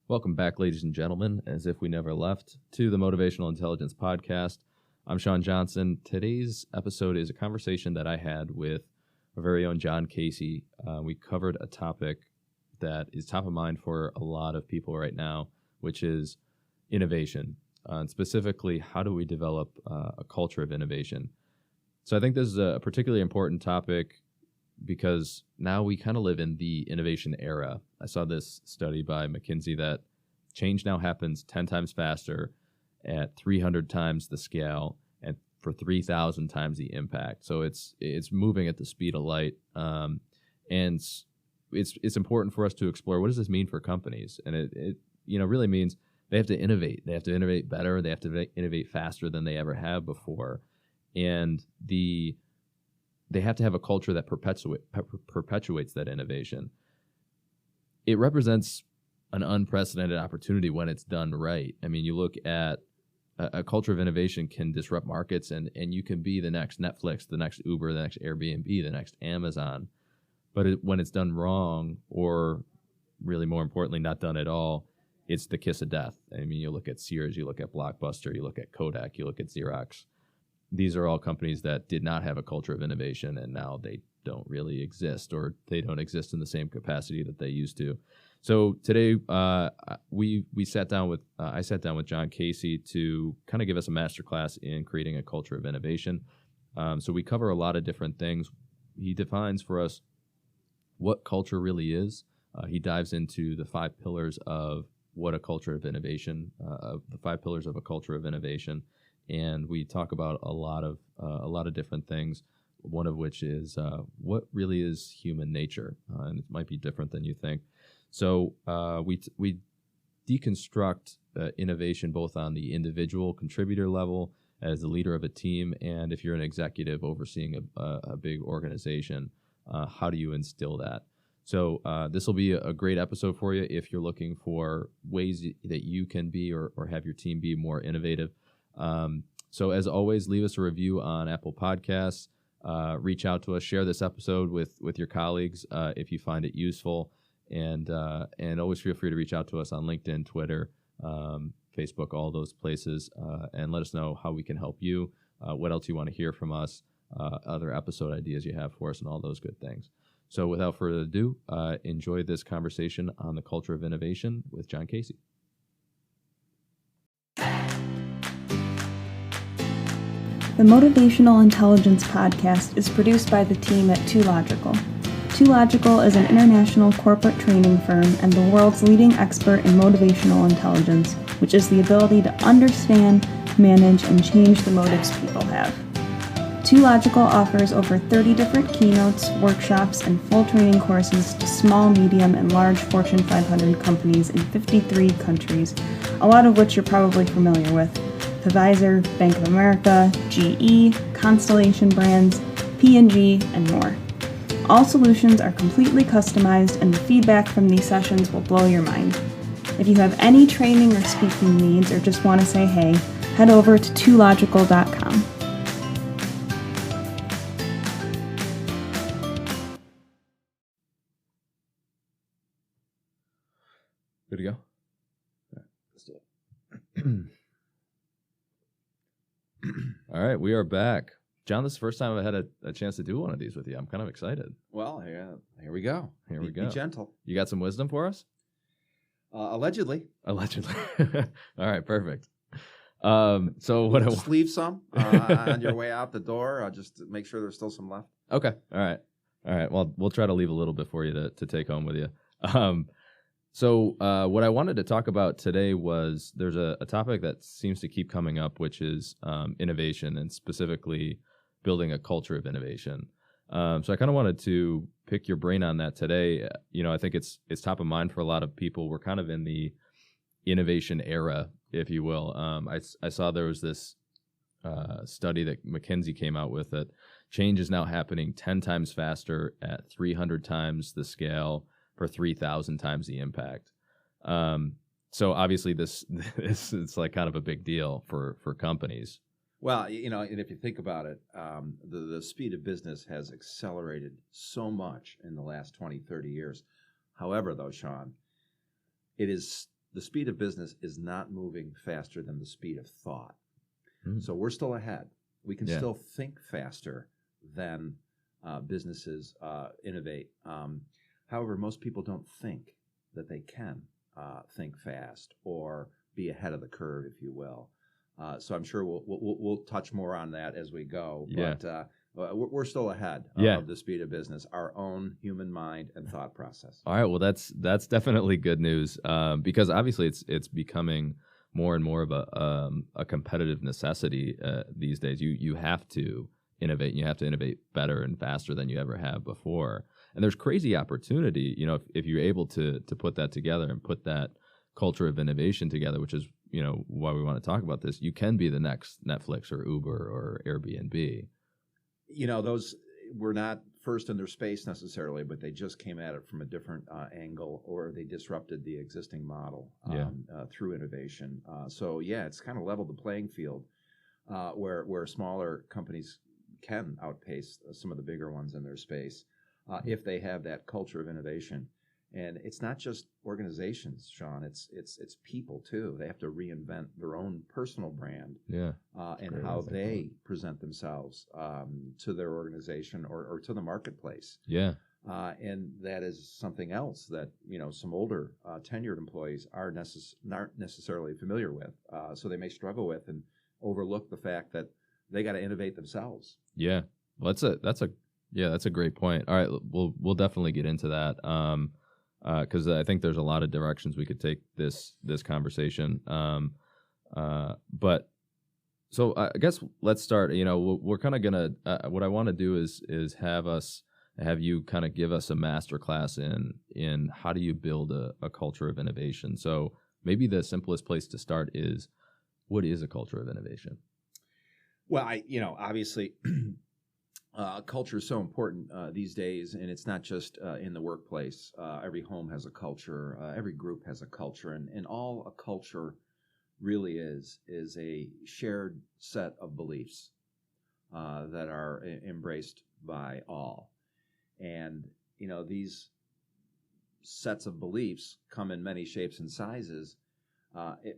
Welcome back, ladies and gentlemen, as if we never left, to the Motivational Intelligence Podcast. I'm Sean Johnson. Today's episode is a conversation that I had with our very own John Casey. We covered a topic that is top of mind for a lot of people right now, which is innovation, and specifically, how do we develop a culture of innovation? So I think this is a particularly important topic because now we kind of live in the innovation era. I saw this study by McKinsey that change now happens 10 times faster at 300 times the scale and for 3,000 times the impact. So it's moving at the speed of light. And it's important for us to explore, what does this mean for companies? And it really means they have to innovate. They have to innovate better. They have to innovate faster than they ever have before. And they have to have a culture that perpetuates that innovation. It represents an unprecedented opportunity when it's done right. I mean, you look at a culture of innovation can disrupt markets, and you can be the next Netflix, the next Uber, the next Airbnb, the next Amazon. But when it's done wrong, or really more importantly, not done at all, it's the kiss of death. I mean, you look at Sears, you look at Blockbuster, you look at Kodak, you look at Xerox. These are all companies that did not have a culture of innovation, and now they don't really exist, or they don't exist in the same capacity that they used to. So today, I sat down with John Casey to kind of give us a masterclass in creating a culture of innovation. So we cover a lot of different things. He defines for us what culture really is. He dives into the 5 pillars of what a culture of innovation, the 5 pillars of a culture of innovation. And we talk about a lot of different things. One of which is what really is human nature, and it might be different than you think. So we deconstruct innovation both on the individual contributor level, as the leader of a team, and if you're an executive overseeing a big organization, how do you instill that? So this will be a great episode for you if you're looking for ways that you can be or have your team be more innovative. So as always, leave us a review on Apple Podcasts. Reach out to us, share this episode with your colleagues if you find it useful, and always feel free to reach out to us on LinkedIn, Twitter, Facebook, all those places, and let us know how we can help you, what else you want to hear from us, other episode ideas you have for us, and all those good things. So without further ado, enjoy this conversation on the culture of innovation with John Casey. The Motivational Intelligence Podcast is produced by the team at 2Logical. 2Logical is an international corporate training firm and the world's leading expert in motivational intelligence, which is the ability to understand, manage, and change the motives people have. 2Logical offers over 30 different keynotes, workshops, and full training courses to small, medium, and large Fortune 500 companies in 53 countries, a lot of which you're probably familiar with. Pfizer, Bank of America, GE, Constellation Brands, P&G, and more. All solutions are completely customized, and the feedback from these sessions will blow your mind. If you have any training or speaking needs or just want to say hey, head over to 2logical.com. Good to go? All right, let's do it. All right, we are back. John, this is the first time I've had a chance to do one of these with you. I'm kind of excited. Well, here we go. Here we go. Be gentle. You got some wisdom for us? Allegedly. Allegedly. All right, perfect. So what? Just leave some on your way out the door. Just to make sure there's still some left. Okay. All right. Well, we'll try to leave a little bit for you to take home with you. So what I wanted to talk about today was there's a topic that seems to keep coming up, which is innovation, and specifically building a culture of innovation. So I kind of wanted to pick your brain on that today. I think it's top of mind for a lot of people. We're kind of in the innovation era, if you will. I saw there was this study that McKinsey came out with that change is now happening 10 times faster at 300 times the scale for 3,000 times the impact. So obviously this it's like kind of a big deal for companies. Well, and if you think about it, the speed of business has accelerated so much in the last 20, 30 years. However, though, Sean, it is the speed of business is not moving faster than the speed of thought. Mm. So we're still ahead. We can Yeah. still think faster than businesses innovate. However, most people don't think that they can think fast or be ahead of the curve, if you will. So I'm sure we'll touch more on that as we go. Yeah. But we're still ahead Yeah. of the speed of business, our own human mind and thought process. All right. Well, that's definitely good news, because obviously it's becoming more and more of a competitive necessity these days. You have to innovate, and you have to innovate better and faster than you ever have before. And there's crazy opportunity, if you're able to put that together and put that culture of innovation together, which is why we want to talk about this. You can be the next Netflix or Uber or Airbnb. Those were not first in their space necessarily, but they just came at it from a different angle, or they disrupted the existing model through innovation. So it's kind of leveled the playing field where smaller companies can outpace some of the bigger ones in their space if they have that culture of innovation. And it's not just organizations, Sean. It's people too. They have to reinvent their own personal brand, and how they present themselves to their organization or to the marketplace. Yeah, and that is something else that some older tenured employees aren't necessarily familiar with. So they may struggle with and overlook the fact that they got to innovate themselves. Yeah, well, that's a great point. All right, we'll definitely get into that. Because I think there's a lot of directions we could take this conversation. But so I guess let's start. We're kind of gonna. What I want to do is have you kind of give us a masterclass in how do you build a culture of innovation. So maybe the simplest place to start is, what is a culture of innovation? Well, obviously. Culture is so important these days, and it's not just in the workplace. Every home has a culture. Every group has a culture, and all a culture really is a shared set of beliefs that are embraced by all. And these sets of beliefs come in many shapes and sizes,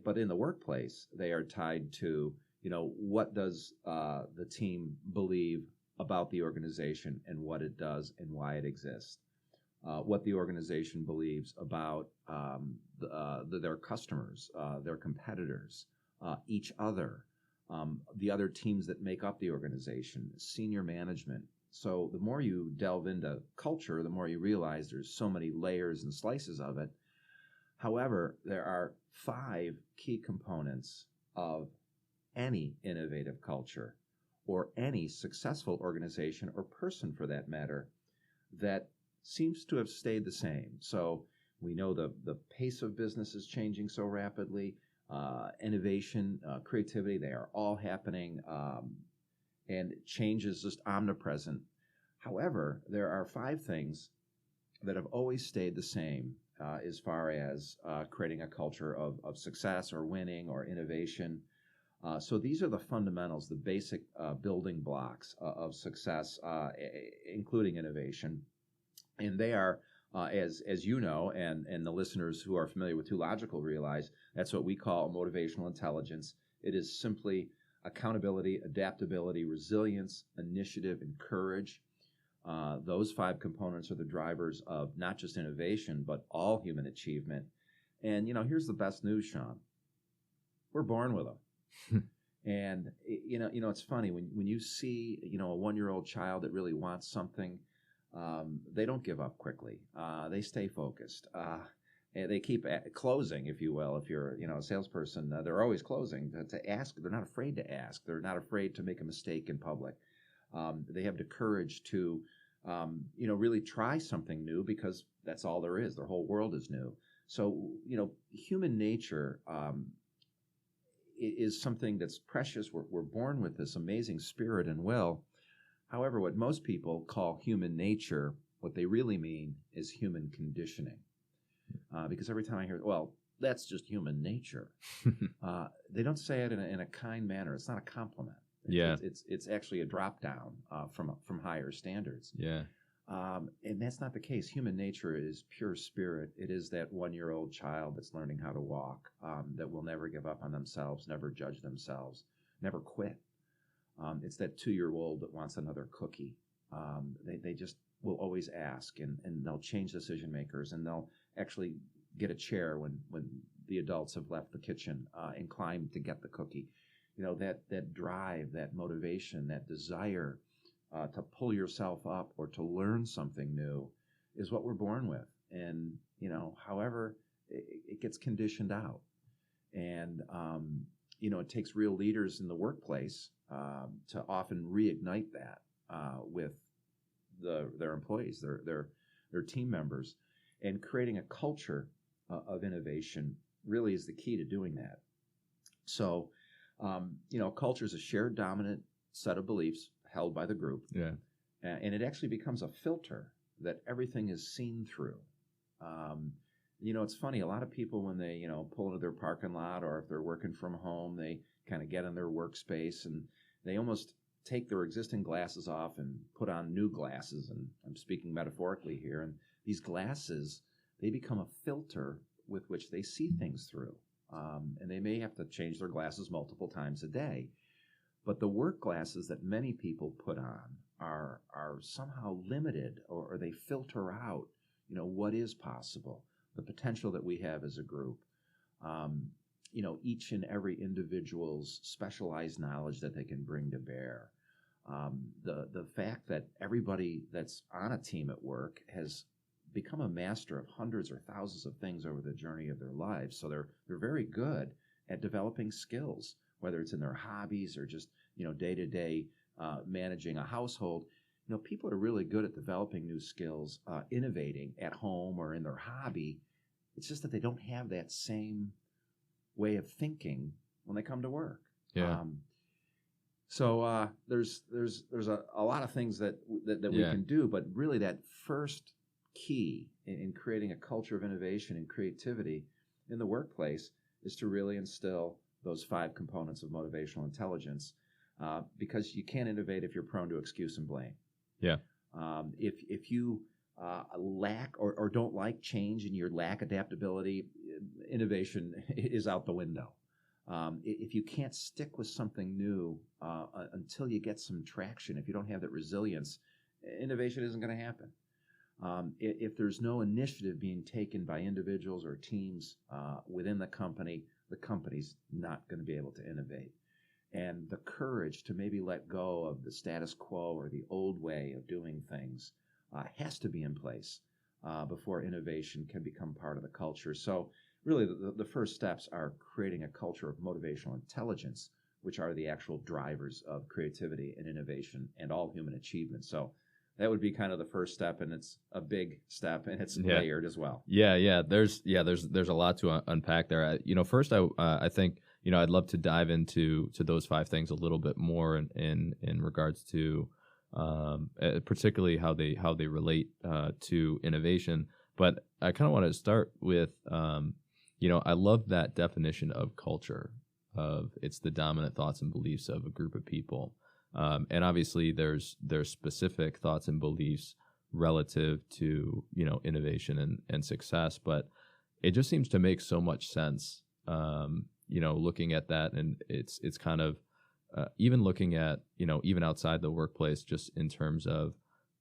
but in the workplace, they are tied to what does the team believe about the organization and what it does and why it exists, what the organization believes about their customers, their competitors, each other, the other teams that make up the organization, senior management. So the more you delve into culture, the more you realize there's so many layers and slices of it. However, there are 5 key components of any innovative culture, or any successful organization or person for that matter, that seems to have stayed the same. So we know the pace of business is changing so rapidly. Innovation, creativity, they are all happening, and change is just omnipresent. However, there are 5 things that have always stayed the same as far as creating a culture of success or winning or innovation. So these are the fundamentals, the basic building blocks of success, including innovation. And they are, as you know, and the listeners who are familiar with Too Logical realize, that's what we call motivational intelligence. It is simply accountability, adaptability, resilience, initiative, and courage. Those 5 components are the drivers of not just innovation, but all human achievement. And, here's the best news, Sean. We're born with them. And it's funny when you see a 1-year-old child that really wants something, they don't give up quickly. They stay focused. And they keep closing, if you will. If you're a salesperson, they're always closing to ask. They're not afraid to ask. They're not afraid to make a mistake in public. They have the courage to really try something new, because that's all there is. Their whole world is new. So human nature is something that's precious. We're born with this amazing spirit and will. However, what most people call human nature, what they really mean is human conditioning. Because every time I hear, well, that's just human nature, they don't say it in a kind manner. It's not a compliment. It's actually a drop down from higher standards. Yeah. And that's not the case. Human nature is pure spirit. It is that 1-year-old child that's learning how to walk, that will never give up on themselves, never judge themselves, never quit. It's that 2-year-old that wants another cookie. They just will always ask, and they'll change decision makers, and they'll actually get a chair when the adults have left the kitchen and climb to get the cookie. That drive, that motivation, that desire to pull yourself up or to learn something new is what we're born with. And, however, it gets conditioned out. And, it takes real leaders in the workplace to often reignite that with their employees, their team members. And creating a culture of innovation really is the key to doing that. So, culture is a shared dominant set of beliefs held by the group. Yeah. And it actually becomes a filter that everything is seen through. It's funny, a lot of people when they, pull into their parking lot, or if they're working from home, they kind of get in their workspace and they almost take their existing glasses off and put on new glasses. And I'm speaking metaphorically here. And these glasses, they become a filter with which they see things through. And they may have to change their glasses multiple times a day. But the work glasses that many people put on are somehow limited, or they filter out, what is possible, the potential that we have as a group. Each and every individual's specialized knowledge that they can bring to bear. The fact that everybody that's on a team at work has become a master of hundreds or thousands of things over the journey of their lives. So they're very good at developing skills, whether it's in their hobbies or just, day-to-day managing a household. People are really good at developing new skills, innovating at home or in their hobby. It's just that they don't have that same way of thinking when they come to work. Yeah. So there's a lot of things that we can do, but really that first key in creating a culture of innovation and creativity in the workplace is to really instill those 5 components of motivational intelligence, because you can't innovate if you're prone to excuse and blame. Yeah. If you lack or don't like change and you lack adaptability, innovation is out the window. If you can't stick with something new until you get some traction, if you don't have that resilience, innovation isn't going to happen. If there's no initiative being taken by individuals or teams within the company's not going to be able to innovate. And the courage to maybe let go of the status quo or the old way of doing things has to be in place before innovation can become part of the culture. So really the first steps are creating a culture of motivational intelligence, which are the actual drivers of creativity and innovation and all human achievement. So that would be kind of the first step, and it's a big step, and it's layered as well. Yeah. There's a lot to unpack there. First I think I'd love to dive into those 5 things a little bit more in regards to particularly how they relate to innovation. But I kind of want to start with I love that definition of culture, of it's the dominant thoughts and beliefs of a group of people. And obviously there's specific thoughts and beliefs relative to, innovation and success, but it just seems to make so much sense, looking at that. And it's kind of, even looking at, even outside the workplace, just in terms of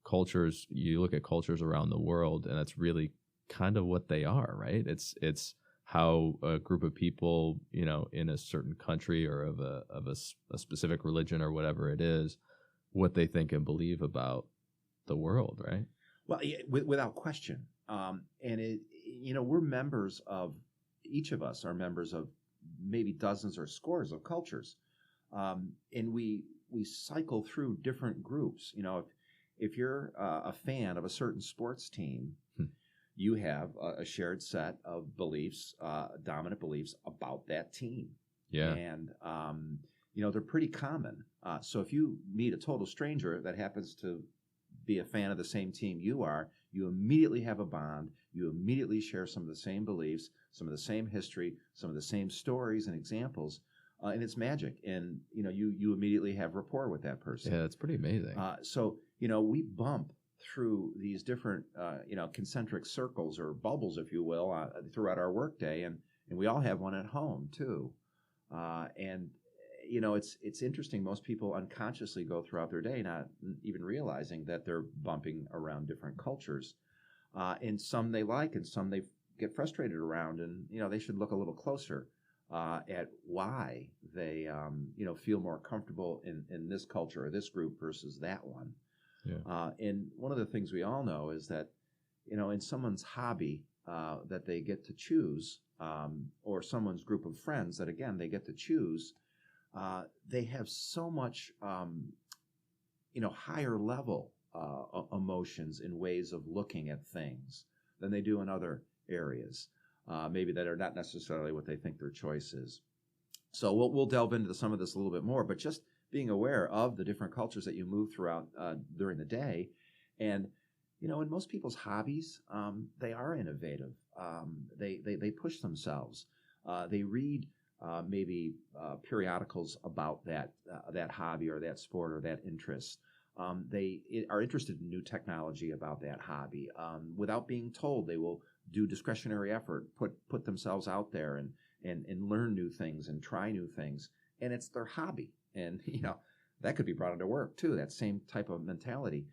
cultures, you look at cultures around the world, and that's really kind of what they are, right? It's how a group of people, in a certain country or of a specific religion or whatever it is, what they think and believe about the world, right? Well, without question. And we're members of, each of us are members of maybe dozens or scores of cultures. And we cycle through different groups. If you're a fan of a certain sports team, you have a shared set of beliefs, dominant beliefs about that team. Yeah. And, they're pretty common. So if you meet a total stranger that happens to be a fan of the same team you are, you immediately have a bond. You immediately share some of the same beliefs, some of the same history, some of the same stories and examples. And it's magic. And, you immediately have rapport with that person. Yeah, that's pretty amazing. So we bump through these different, concentric circles or bubbles, if you will, throughout our workday, and we all have one at home too. And it's interesting. Most people unconsciously go throughout their day not even realizing that they're bumping around different cultures. And some they like, and some they get frustrated around, and they should look a little closer at why they feel more comfortable in this culture or this group versus that one. Yeah. And one of the things we all know is that in someone's hobby that they get to choose, or someone's group of friends that again they get to choose, they have so much higher level emotions and ways of looking at things than they do in other areas, maybe that are not necessarily what they think their choice is. So we'll delve into some of this a little bit more, but just being aware of the different cultures that you move throughout during the day. And, in most people's hobbies, they are innovative. They push themselves. They read maybe periodicals about that hobby or that sport or that interest. They are interested in new technology about that hobby. Without being told, they will do discretionary effort, put themselves out there and learn new things and try new things. And it's their hobby. And, that could be brought into work too, that same type of mentality.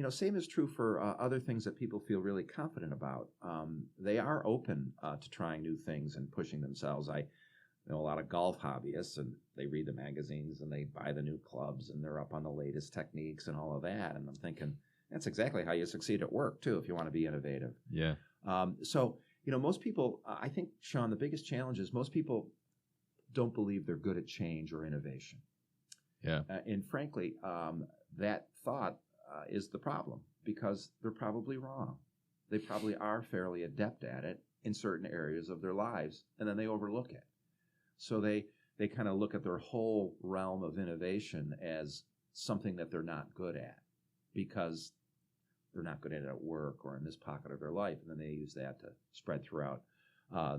Same is true for other things that people feel really confident about. They are open to trying new things and pushing themselves. I know a lot of golf hobbyists, and they read the magazines and they buy the new clubs and they're up on the latest techniques and all of that. And I'm thinking, that's exactly how you succeed at work too, if you want to be innovative. Yeah. So, most people, I think, Sean, the biggest challenge is most people don't believe they're good at change or innovation. Yeah. And frankly, that thought is the problem, because they're probably wrong. They probably are fairly adept at it in certain areas of their lives, and then they overlook it. So they kind of look at their whole realm of innovation as something that they're not good at because they're not good at it at work or in this pocket of their life, and then they use that to spread throughout how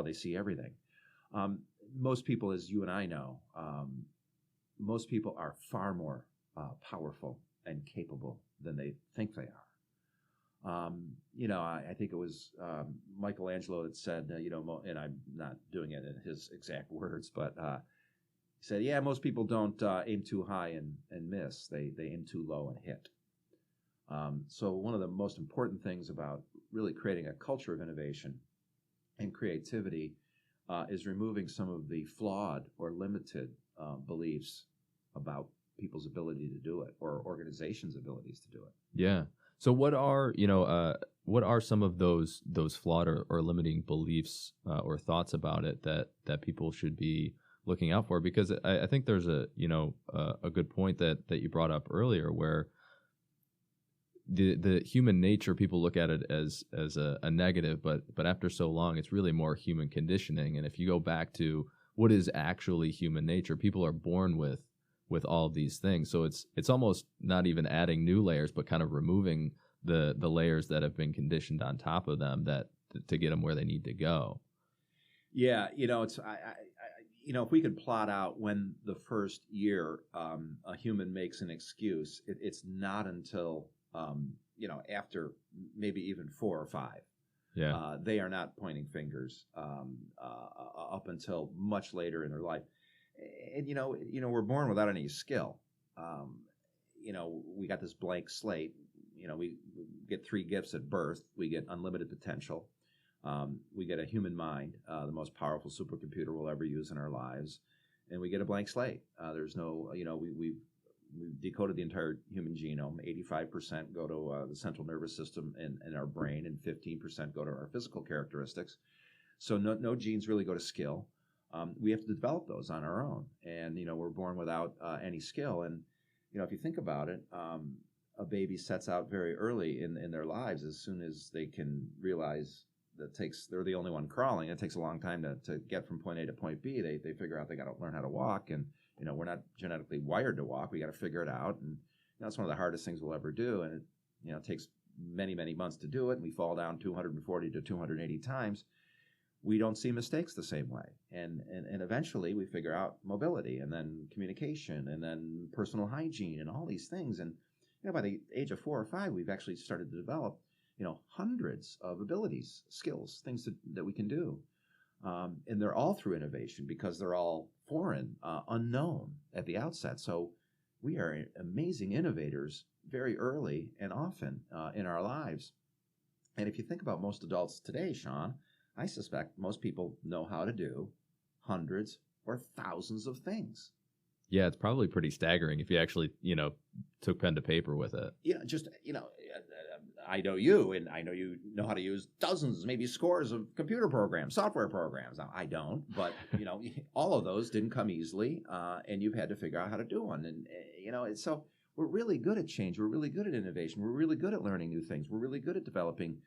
they see everything. Most people, as you and I know, most people are far more powerful and capable than they think they are. I think it was Michelangelo that said, and I'm not doing it in his exact words, but he said, yeah, most people don't aim too high and miss. They aim too low and hit. So one of the most important things about really creating a culture of innovation and creativity is removing some of the flawed or limited beliefs about people's ability to do it or organizations' abilities to do it. Yeah. So what are some of those flawed or limiting beliefs or thoughts about it that people should be looking out for? Because I think there's a good point that you brought up earlier, where the human nature, people look at it as a negative, but after so long, it's really more human conditioning. And if you go back to what is actually human nature, people are born with all of these things. So it's almost not even adding new layers, but kind of removing the layers that have been conditioned on top of them to get them where they need to go. Yeah, it's if we could plot out when the first year a human makes an excuse, it's not until after maybe even 4 or 5. Yeah, they are not pointing fingers up until much later in their life. And we're born without any skill. We got this blank slate. We get 3 gifts at birth. We get unlimited potential. We get a human mind, the most powerful supercomputer we'll ever use in our lives, and we get a blank slate. There's no, we've decoded the entire human genome. 85% go to the central nervous system in our brain, and 15% go to our physical characteristics. So no genes really go to skill. We have to develop those on our own, and we're born without any skill. And if you think about it, a baby sets out very early in their lives. As soon as they can realize they're the only one crawling. It takes a long time to get from point A to point B. They figure out they got to learn how to walk, and we're not genetically wired to walk. We got to figure it out, and that's one of the hardest things we'll ever do. And it takes many months to do it. And we fall down 240 to 280 times. We don't see mistakes the same way, and eventually we figure out mobility, and then communication, and then personal hygiene, and all these things. And by the age of 4 or 5, we've actually started to develop, hundreds of abilities, skills, things that we can do. And they're all through innovation because they're all foreign, unknown at the outset. So we are amazing innovators very early and often in our lives. And if you think about most adults today, Sean, I suspect most people know how to do hundreds or thousands of things. Yeah, it's probably pretty staggering if you actually, took pen to paper with it. Yeah, just, I know you, and I know you know how to use dozens, maybe scores of computer programs, software programs. Now, I don't, but, all of those didn't come easily, and you've had to figure out how to do one. And, so we're really good at change. We're really good at innovation. We're really good at learning new things. We're really good at developing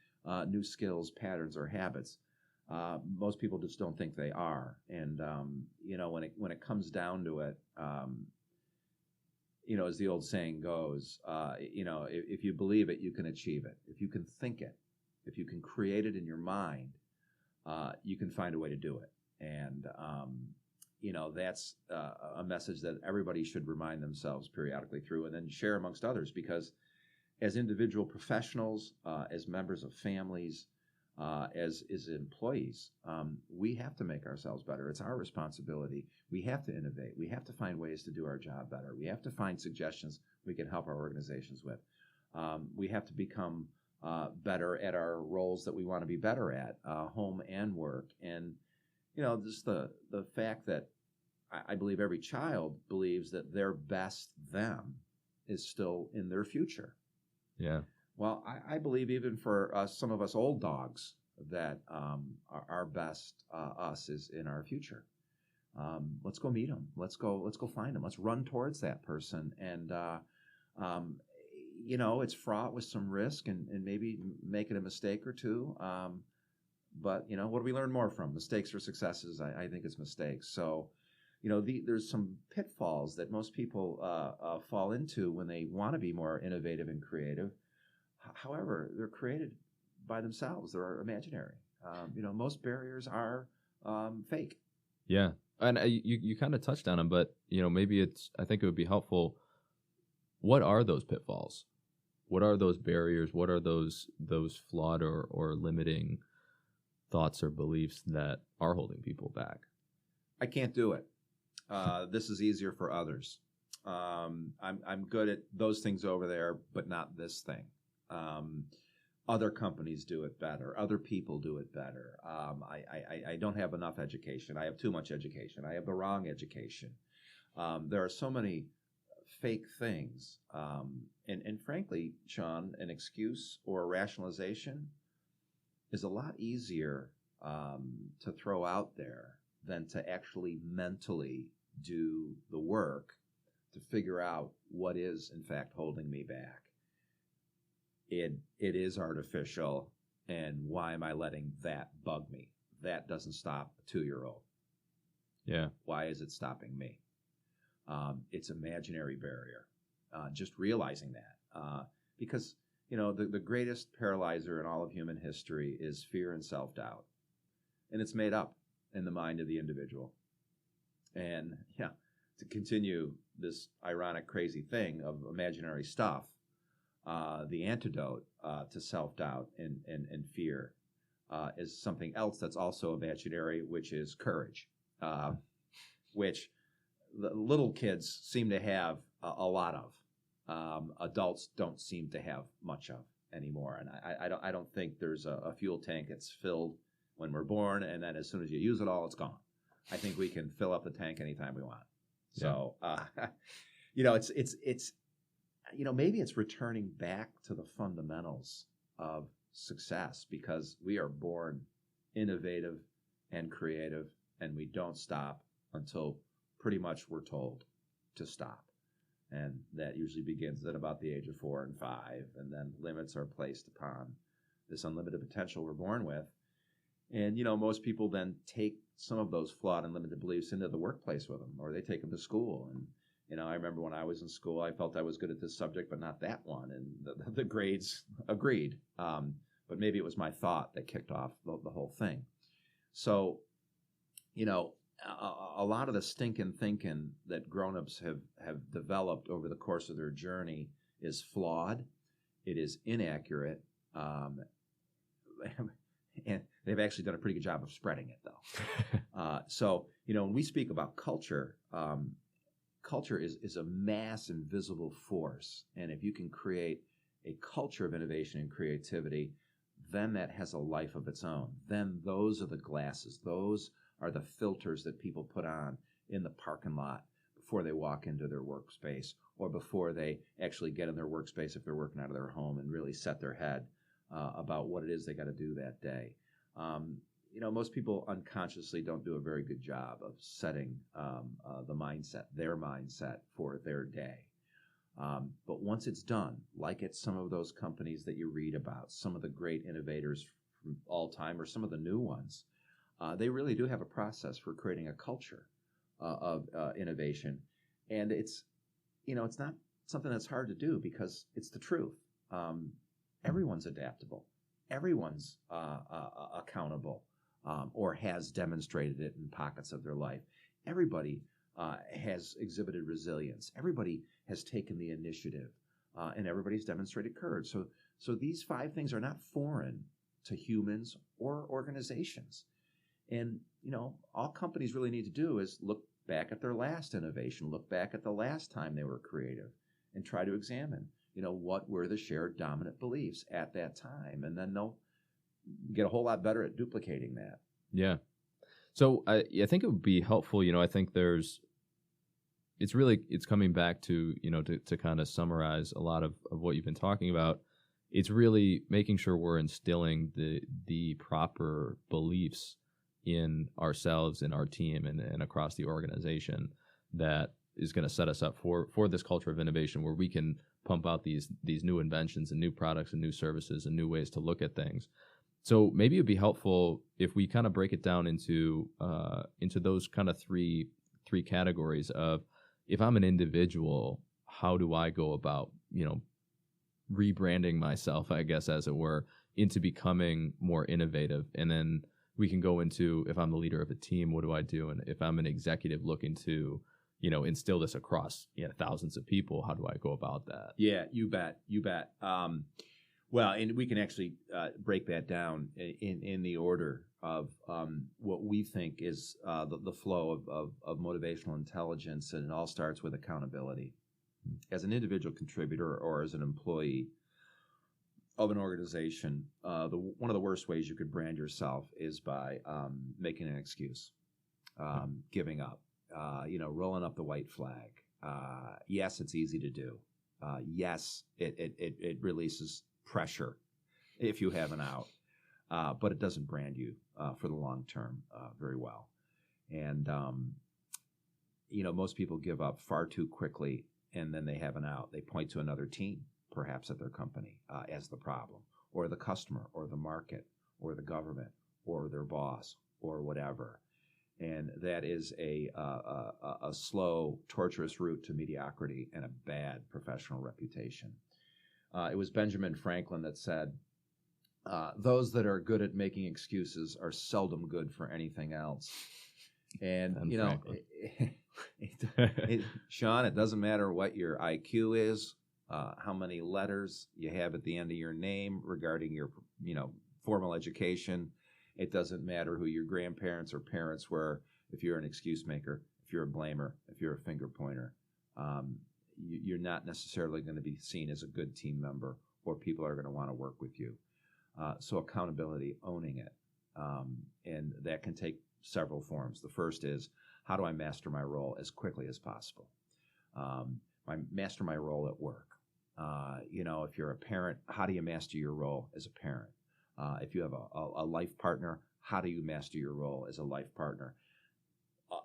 new skills, patterns, or habits. Most people just don't think they are. And, when it comes down to it, as the old saying goes, if you believe it, you can achieve it. If you can think it, if you can create it in your mind, you can find a way to do it. And, that's a message that everybody should remind themselves periodically through and then share amongst others, because as individual professionals, as members of families, as employees, we have to make ourselves better. It's our responsibility. We have to innovate. We have to find ways to do our job better. We have to find suggestions we can help our organizations with. We have to become better at our roles that we want to be better at, home and work. And, just the fact that I believe every child believes that their best them is still in their future. Yeah. Well, I believe even for some of us old dogs that our best us is in our future. Let's go meet them. Let's go find them. Let's run towards that person. And, it's fraught with some risk and maybe making a mistake or two. But, what do we learn more from? Mistakes or successes? I think it's mistakes. So, there's some pitfalls that most people fall into when they want to be more innovative and creative. However, they're created by themselves. They're imaginary. Most barriers are fake. Yeah. And you kind of touched on them, but, maybe I think it would be helpful. What are those pitfalls? What are those barriers? What are those flawed or limiting thoughts or beliefs that are holding people back? I can't do it. This is easier for others. I'm good at those things over there, but not this thing. Other companies do it better. Other people do it better. I don't have enough education. I have too much education. I have the wrong education. There are so many fake things. And frankly, Sean, an excuse or a rationalization is a lot easier to throw out there than to actually mentally do the work to figure out what is, in fact, holding me back. It is artificial, and why am I letting that bug me? That doesn't stop a 2-year-old. Yeah. Why is it stopping me? It's imaginary barrier. Just realizing that. Because, the greatest paralyzer in all of human history is fear and self-doubt. And it's made up in the mind of the individual. And, to continue this ironic, crazy thing of imaginary stuff, the antidote to self-doubt and fear is something else that's also imaginary, which is courage, which the little kids seem to have a lot of. Adults don't seem to have much of anymore. And I don't think there's a fuel tank that's filled when we're born, and then as soon as you use it all, it's gone. I think we can fill up the tank anytime we want. So, it's maybe it's returning back to the fundamentals of success, because we are born innovative and creative, and we don't stop until pretty much we're told to stop. And that usually begins at about the age of 4 and 5, and then limits are placed upon this unlimited potential we're born with. And, most people then take some of those flawed and limited beliefs into the workplace with them, or they take them to school. And, I remember when I was in school, I felt I was good at this subject, but not that one. And the grades agreed. But maybe it was my thought that kicked off the whole thing. So, a lot of the stinking thinking that grownups have developed over the course of their journey is flawed. It is inaccurate. And they've actually done a pretty good job of spreading it, though. So, when we speak about culture, culture is a mass invisible force. And if you can create a culture of innovation and creativity, then that has a life of its own. Then those are the glasses. Those are the filters that people put on in the parking lot before they walk into their workspace, or before they actually get in their workspace if they're working out of their home and really set their head about what it is they got to do that day. Most people unconsciously don't do a very good job of setting their mindset for their day. But once it's done, like at some of those companies that you read about, some of the great innovators from all time or some of the new ones, they really do have a process for creating a culture of innovation. And it's not something that's hard to do, because it's the truth. Everyone's adaptable. Everyone's accountable, or has demonstrated it in pockets of their life. Everybody has exhibited resilience. Everybody has taken the initiative, and everybody's demonstrated courage. So these 5 things are not foreign to humans or organizations. And, all companies really need to do is look back at their last innovation, look back at the last time they were creative, and try to examine, what were the shared dominant beliefs at that time. And then they'll get a whole lot better at duplicating that. Yeah. So I think it would be helpful, I think it's coming back to, to kind of summarize a lot of what you've been talking about. It's really making sure we're instilling the proper beliefs in ourselves, in our team, and across the organization that is going to set us up for this culture of innovation, where we can pump out these new inventions and new products and new services and new ways to look at things. So maybe it'd be helpful if we kind of break it down into those kind of three categories of, if I'm an individual, how do I go about, rebranding myself, I guess, as it were, into becoming more innovative? And then we can go into, if I'm the leader of a team, what do I do? And if I'm an executive looking to, instill this across thousands of people, how do I go about that? Yeah, you bet. Well, and we can actually break that down in the order of what we think is the flow of motivational intelligence, and it all starts with accountability. As an individual contributor or as an employee of an organization, one of the worst ways you could brand yourself is by making an excuse, giving up, rolling up the white flag. Yes, it's easy to do. Yes, it releases pressure if you have an out, but it doesn't brand you for the long term very well. And most people give up far too quickly, and then they have an out. They point to another team, perhaps at their company, as the problem, or the customer, or the market, or the government, or their boss, or whatever. And that is a slow, torturous route to mediocrity and a bad professional reputation. It was Benjamin Franklin that said, those that are good at making excuses are seldom good for anything else. And, Sean, it doesn't matter what your IQ is, how many letters you have at the end of your name regarding your, formal education. It doesn't matter who your grandparents or parents were. If you're an excuse maker, if you're a blamer, if you're a finger pointer, you're not necessarily going to be seen as a good team member, or people are going to want to work with you. So accountability, owning it. And that can take several forms. The first is, how do I master my role as quickly as possible? Master my role at work. If you're a parent, how do you master your role as a parent? If you have a life partner, how do you master your role as a life partner?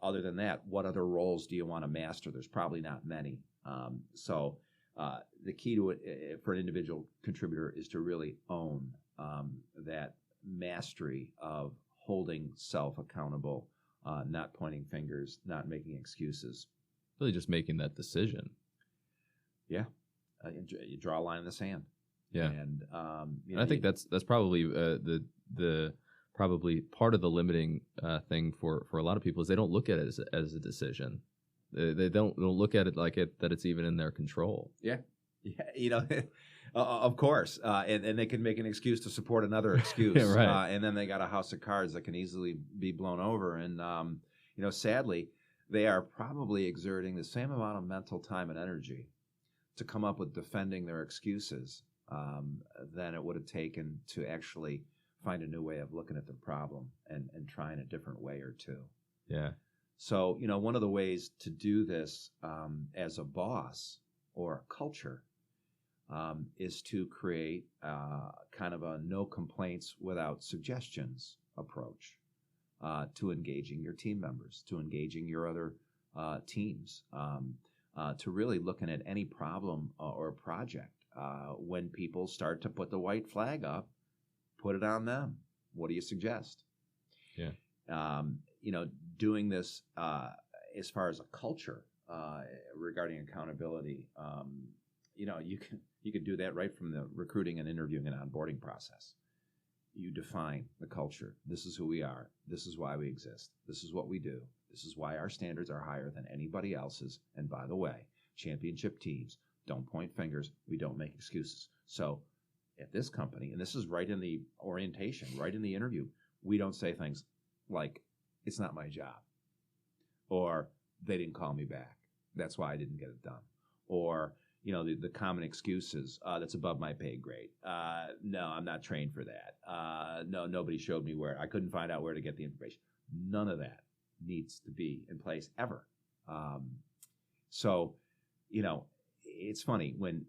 Other than that, what other roles do you want to master? There's probably not many. So the key to it for an individual contributor is to really own that mastery of holding self accountable, not pointing fingers, not making excuses. Really just making that decision. Yeah. You draw a line in the sand. Yeah. And I think that's probably the probably part of the limiting thing for a lot of people is they don't look at it as a decision. They don't look at it like that it's even in their control. Yeah. Yeah, of course, and they can make an excuse to support another excuse, Right. and then they got a house of cards that can easily be blown over. And sadly, they are probably exerting the same amount of mental time and energy to come up with defending their excuses than it would have taken to actually find a new way of looking at the problem and trying a different way or two. Yeah. So, one of the ways to do this as a boss or a culture is to create kind of a no complaints without suggestions approach to engaging your team members, to engaging your other teams, to really looking at any problem or project. When people start to put the white flag up, put it on them. What do you suggest? Yeah. Doing this as far as a culture regarding accountability, you can do that right from the recruiting and interviewing and onboarding process. You define the culture. This is who we are. This is why we exist. This is what we do. This is why our standards are higher than anybody else's. And by the way, championship teams don't point fingers. We don't make excuses. So at this company, and this is right in the orientation, right in the interview, we don't say things like, it's not my job, or they didn't call me back. That's why I didn't get it done. Or, the common excuses, that's above my pay grade. No, I'm not trained for that. No, nobody showed me where. I couldn't find out where to get the information. None of that needs to be in place ever. So, it's funny when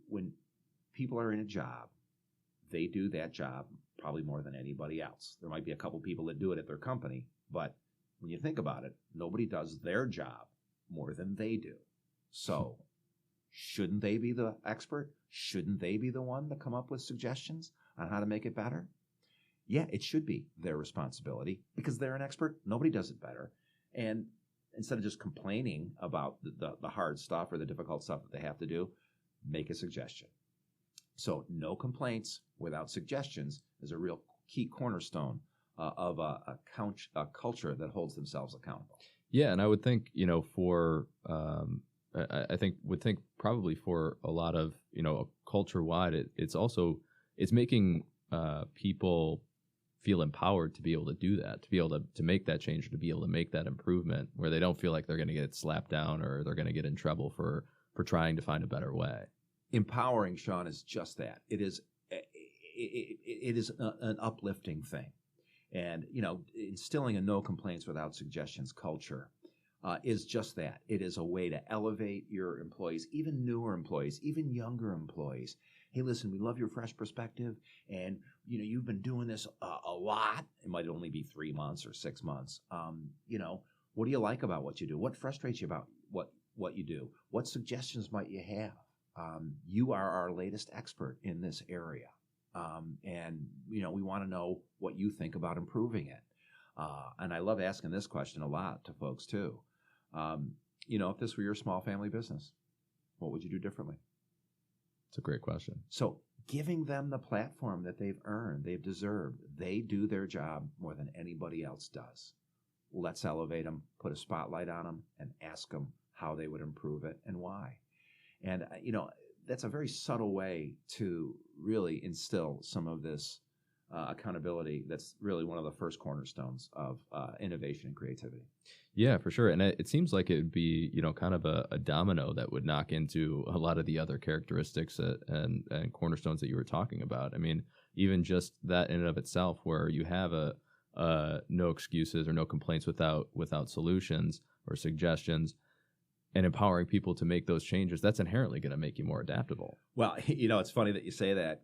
people are in a job, they do that job probably more than anybody else. There might be a couple people that do it at their company, but when you think about it, nobody does their job more than they do. So shouldn't they be the expert? Shouldn't they be the one to come up with suggestions on how to make it better? Yeah, it should be their responsibility because they're an expert. Nobody does it better. And instead of just complaining about the hard stuff or the difficult stuff that they have to do, make a suggestion. So no complaints without suggestions is a real key cornerstone of a culture that holds themselves accountable. Yeah, and I would think, would think probably for a lot of, culture wide, it's making people feel empowered to be able to do that, to be able to make that change, or to be able to make that improvement where they don't feel like they're going to get slapped down or they're going to get in trouble for trying to find a better way. Empowering, Sean, is just that. It is an uplifting thing. And, instilling a no complaints without suggestions culture is just that. It is a way to elevate your employees, even newer employees, even younger employees. Hey, listen, we love your fresh perspective, and, you've been doing this a lot. It might only be 3 months or 6 months. What do you like about what you do? What frustrates you about what you do? What suggestions might you have? You are our latest expert in this area. And we want to know what you think about improving it. And I love asking this question a lot to folks too. If this were your small family business, what would you do differently? It's a great question. So giving them the platform that they've earned, they've deserved. They do their job more than anybody else does. Let's elevate them, put a spotlight on them, and ask them how they would improve it and why. And, that's a very subtle way to really instill some of this accountability. That's really one of the first cornerstones of innovation and creativity. Yeah, for sure. And it seems like it would be, kind of a domino that would knock into a lot of the other characteristics and cornerstones that you were talking about. I mean, even just that in and of itself, where you have a no excuses or no complaints without solutions or suggestions, and empowering people to make those changes, that's inherently going to make you more adaptable. Well, it's funny that you say that.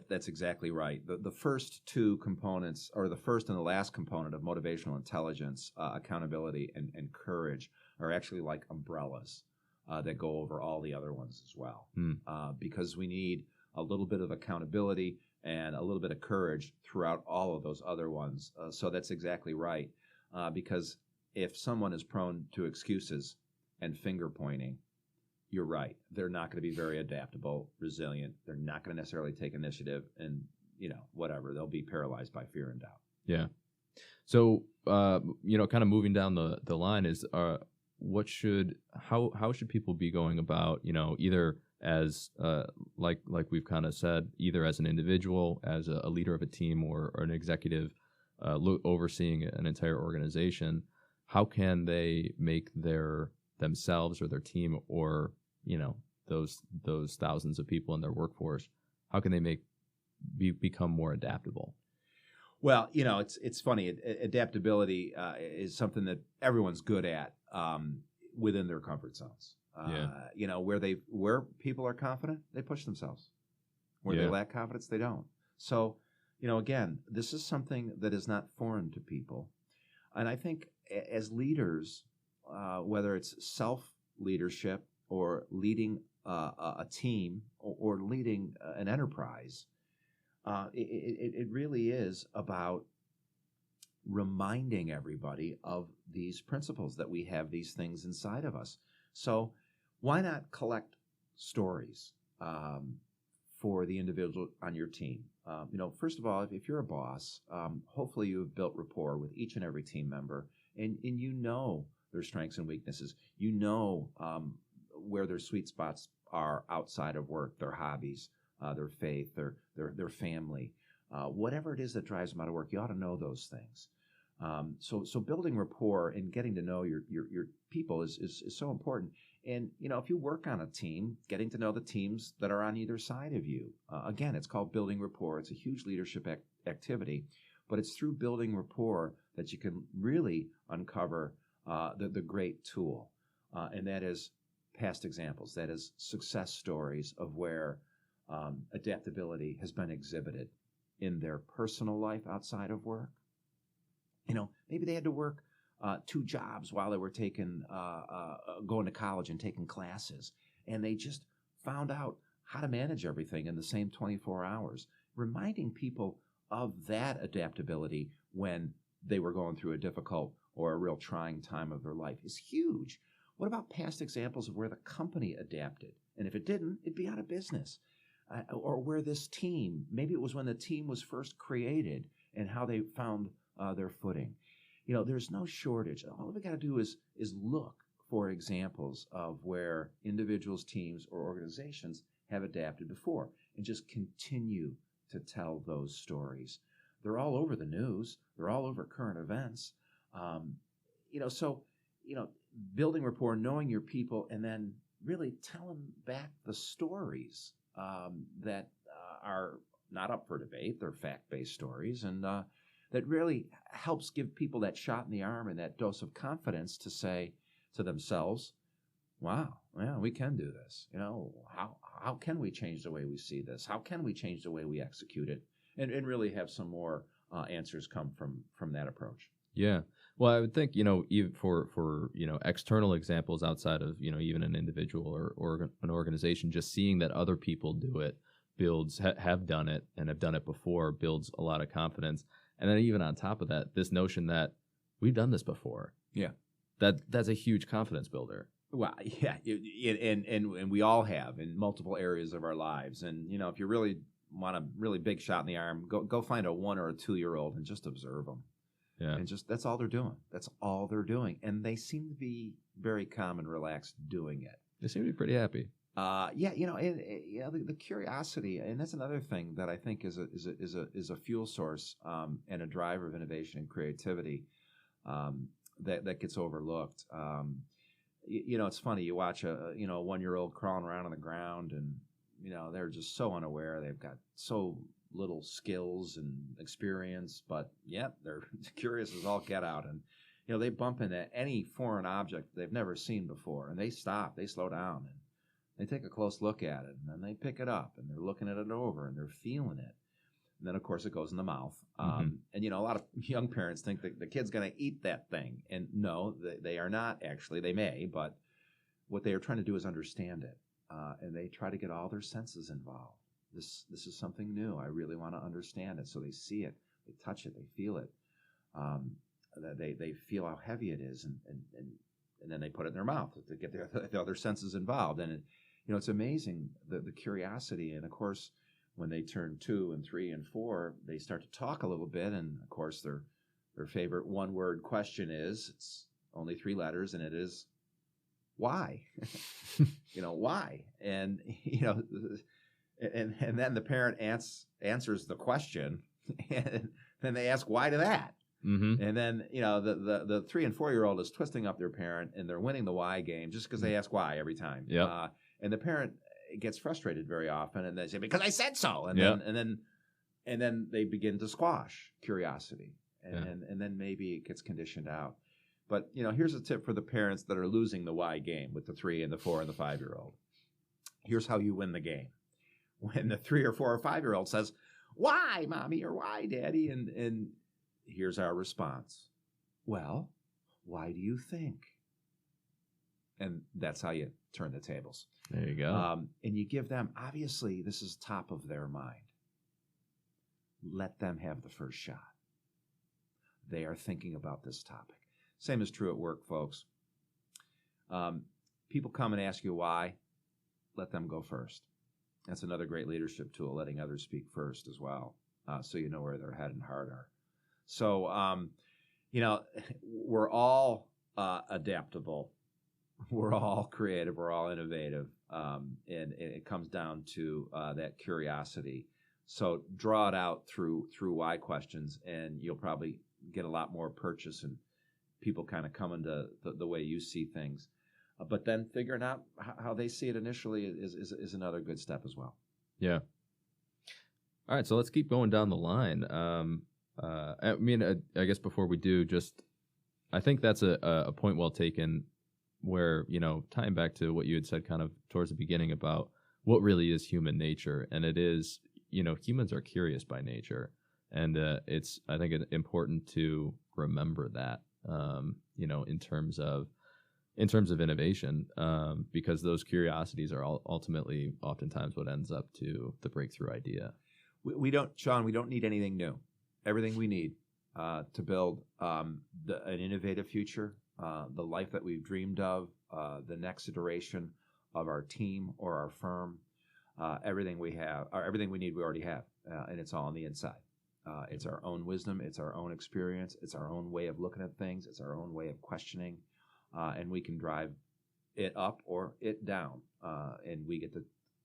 That's exactly right. The first two components, or the first and the last component of motivational intelligence, accountability and courage, are actually like umbrellas that go over all the other ones as well. Because we need a little bit of accountability and a little bit of courage throughout all of those other ones. So that's exactly right. Because if someone is prone to excuses and finger pointing, you're right. They're not going to be very adaptable, resilient. They're not going to necessarily take initiative, and whatever. They'll be paralyzed by fear and doubt. Yeah. So kind of moving down the line is how should people be going about either as like we've kind of said, either as an individual, as a leader of a team, or an executive overseeing an entire organization. How can they make themselves or their team, or those thousands of people in their workforce, how can they become more adaptable? Well, it's funny. Adaptability is something that everyone's good at within their comfort zones. Where people are confident, they push themselves. Where they lack confidence, they don't. So, again, this is something that is not foreign to people. And I think as leaders, whether it's self-leadership or leading a team or leading an enterprise, it really is about reminding everybody of these principles, that we have these things inside of us. So why not collect stories for the individual on your team? First of all, if you're a boss, hopefully you have built rapport with each and every team member, and you know their strengths and weaknesses. You know where their sweet spots are outside of work, their hobbies, their faith, their family, whatever it is that drives them out of work. You ought to know those things. So building rapport and getting to know your people is so important. And if you work on a team, getting to know the teams that are on either side of you. Again, it's called building rapport. It's a huge leadership activity, but it's through building rapport that you can really uncover the great tool, and that is past examples. That is success stories of where adaptability has been exhibited in their personal life outside of work. Maybe they had to work 2 jobs while they were going to college and taking classes, and they just found out how to manage everything in the same 24 hours. Reminding people of that adaptability when they were going through a difficult or a real trying time of their life is huge. What about past examples of where the company adapted? And if it didn't, it'd be out of business. Or where this team, maybe it was when the team was first created and how they found their footing. There's no shortage. All we got to do is look for examples of where individuals, teams, or organizations have adapted before, and just continue to tell those stories. They're all over the news. They're all over current events. Building rapport, knowing your people, and then really telling back the stories that are not up for debate. They're fact-based stories, and that really helps give people that shot in the arm and that dose of confidence to say to themselves, wow, yeah, we can do this. How can we change the way we see this? How can we change the way we execute it? And really have some more answers come from that approach. Yeah. Well, I would think, even for external examples outside of, even an individual or an organization, just seeing that other people do it have done it and have done it before, builds a lot of confidence. And then even on top of that, this notion that we've done this before. Yeah. That's a huge confidence builder. Well, yeah. And we all have in multiple areas of our lives. And, if you really want a really big shot in the arm, go find a 1 or a 2-year-old and just observe them. Yeah. And that's all they're doing. That's all they're doing. And they seem to be very calm and relaxed doing it. They seem to be pretty happy. The curiosity, and that's another thing that I think is a fuel source and a driver of innovation and creativity that gets overlooked. It's funny. You watch a 1-year-old crawling around on the ground, and they're just so unaware. They've got so little skills and experience, but they're curious as all get out, and they bump into any foreign object they've never seen before, and they stop, they slow down, and they take a close look at it, and then they pick it up, and they're looking at it over, and they're feeling it. And then, of course, it goes in the mouth. And, a lot of young parents think that the kid's going to eat that thing. And no, they are not, actually. They may, but what they are trying to do is understand it. And they try to get all their senses involved. This is something new. I really want to understand it. So they see it, they touch it, they feel it. They feel how heavy it is, and then they put it in their mouth to get the other senses involved. And it's amazing the curiosity. And of course, when they turn 2 and 3 and 4, they start to talk a little bit. And of course, their favorite one-word question is, it's only 3 letters, and it is, why? Why? And, and then the parent answers the question, and then they ask why to that. Mm-hmm. And then, the 3 and 4-year-old is twisting up their parent, and they're winning the why game just because they ask why every time. Yep. And the parent gets frustrated very often, and they say, because I said so. And yep. then they begin to squash curiosity, and then maybe it gets conditioned out. But, here's a tip for the parents that are losing the why game with the 3 and the 4 and the 5-year-old. Here's how you win the game. When the 3 or 4 or 5-year-old says, why, Mommy, or why, Daddy? And here's our response. Well, why do you think? And that's how you turn the tables. There you go. And you give them, obviously, this is top of their mind. Let them have the first shot. They are thinking about this topic. Same is true at work, folks. People come and ask you why. Let them go first. That's another great leadership tool, letting others speak first as well, so you know where their head and heart are. So, we're all adaptable. We're all creative. We're all innovative. And it comes down to that curiosity. So draw it out through why questions, and you'll probably get a lot more purchase and people kind of come into the way you see things. But then figuring out how they see it initially is another good step as well. Yeah. All right, so let's keep going down the line. I guess before we do, I think that's a point well taken where, tying back to what you had said kind of towards the beginning about what really is human nature. And it is, humans are curious by nature. And it's, I think, important to remember that, in terms of innovation, because those curiosities are ultimately oftentimes what ends up to the breakthrough idea. We don't need anything new. Everything we need to build an innovative future, the life that we've dreamed of, the next iteration of our team or our firm, everything we have, or everything we need, we already have, and it's all on the inside. It's our own wisdom, it's our own experience, it's our own way of looking at things, it's our own way of questioning, and we can drive it up or it down, and we get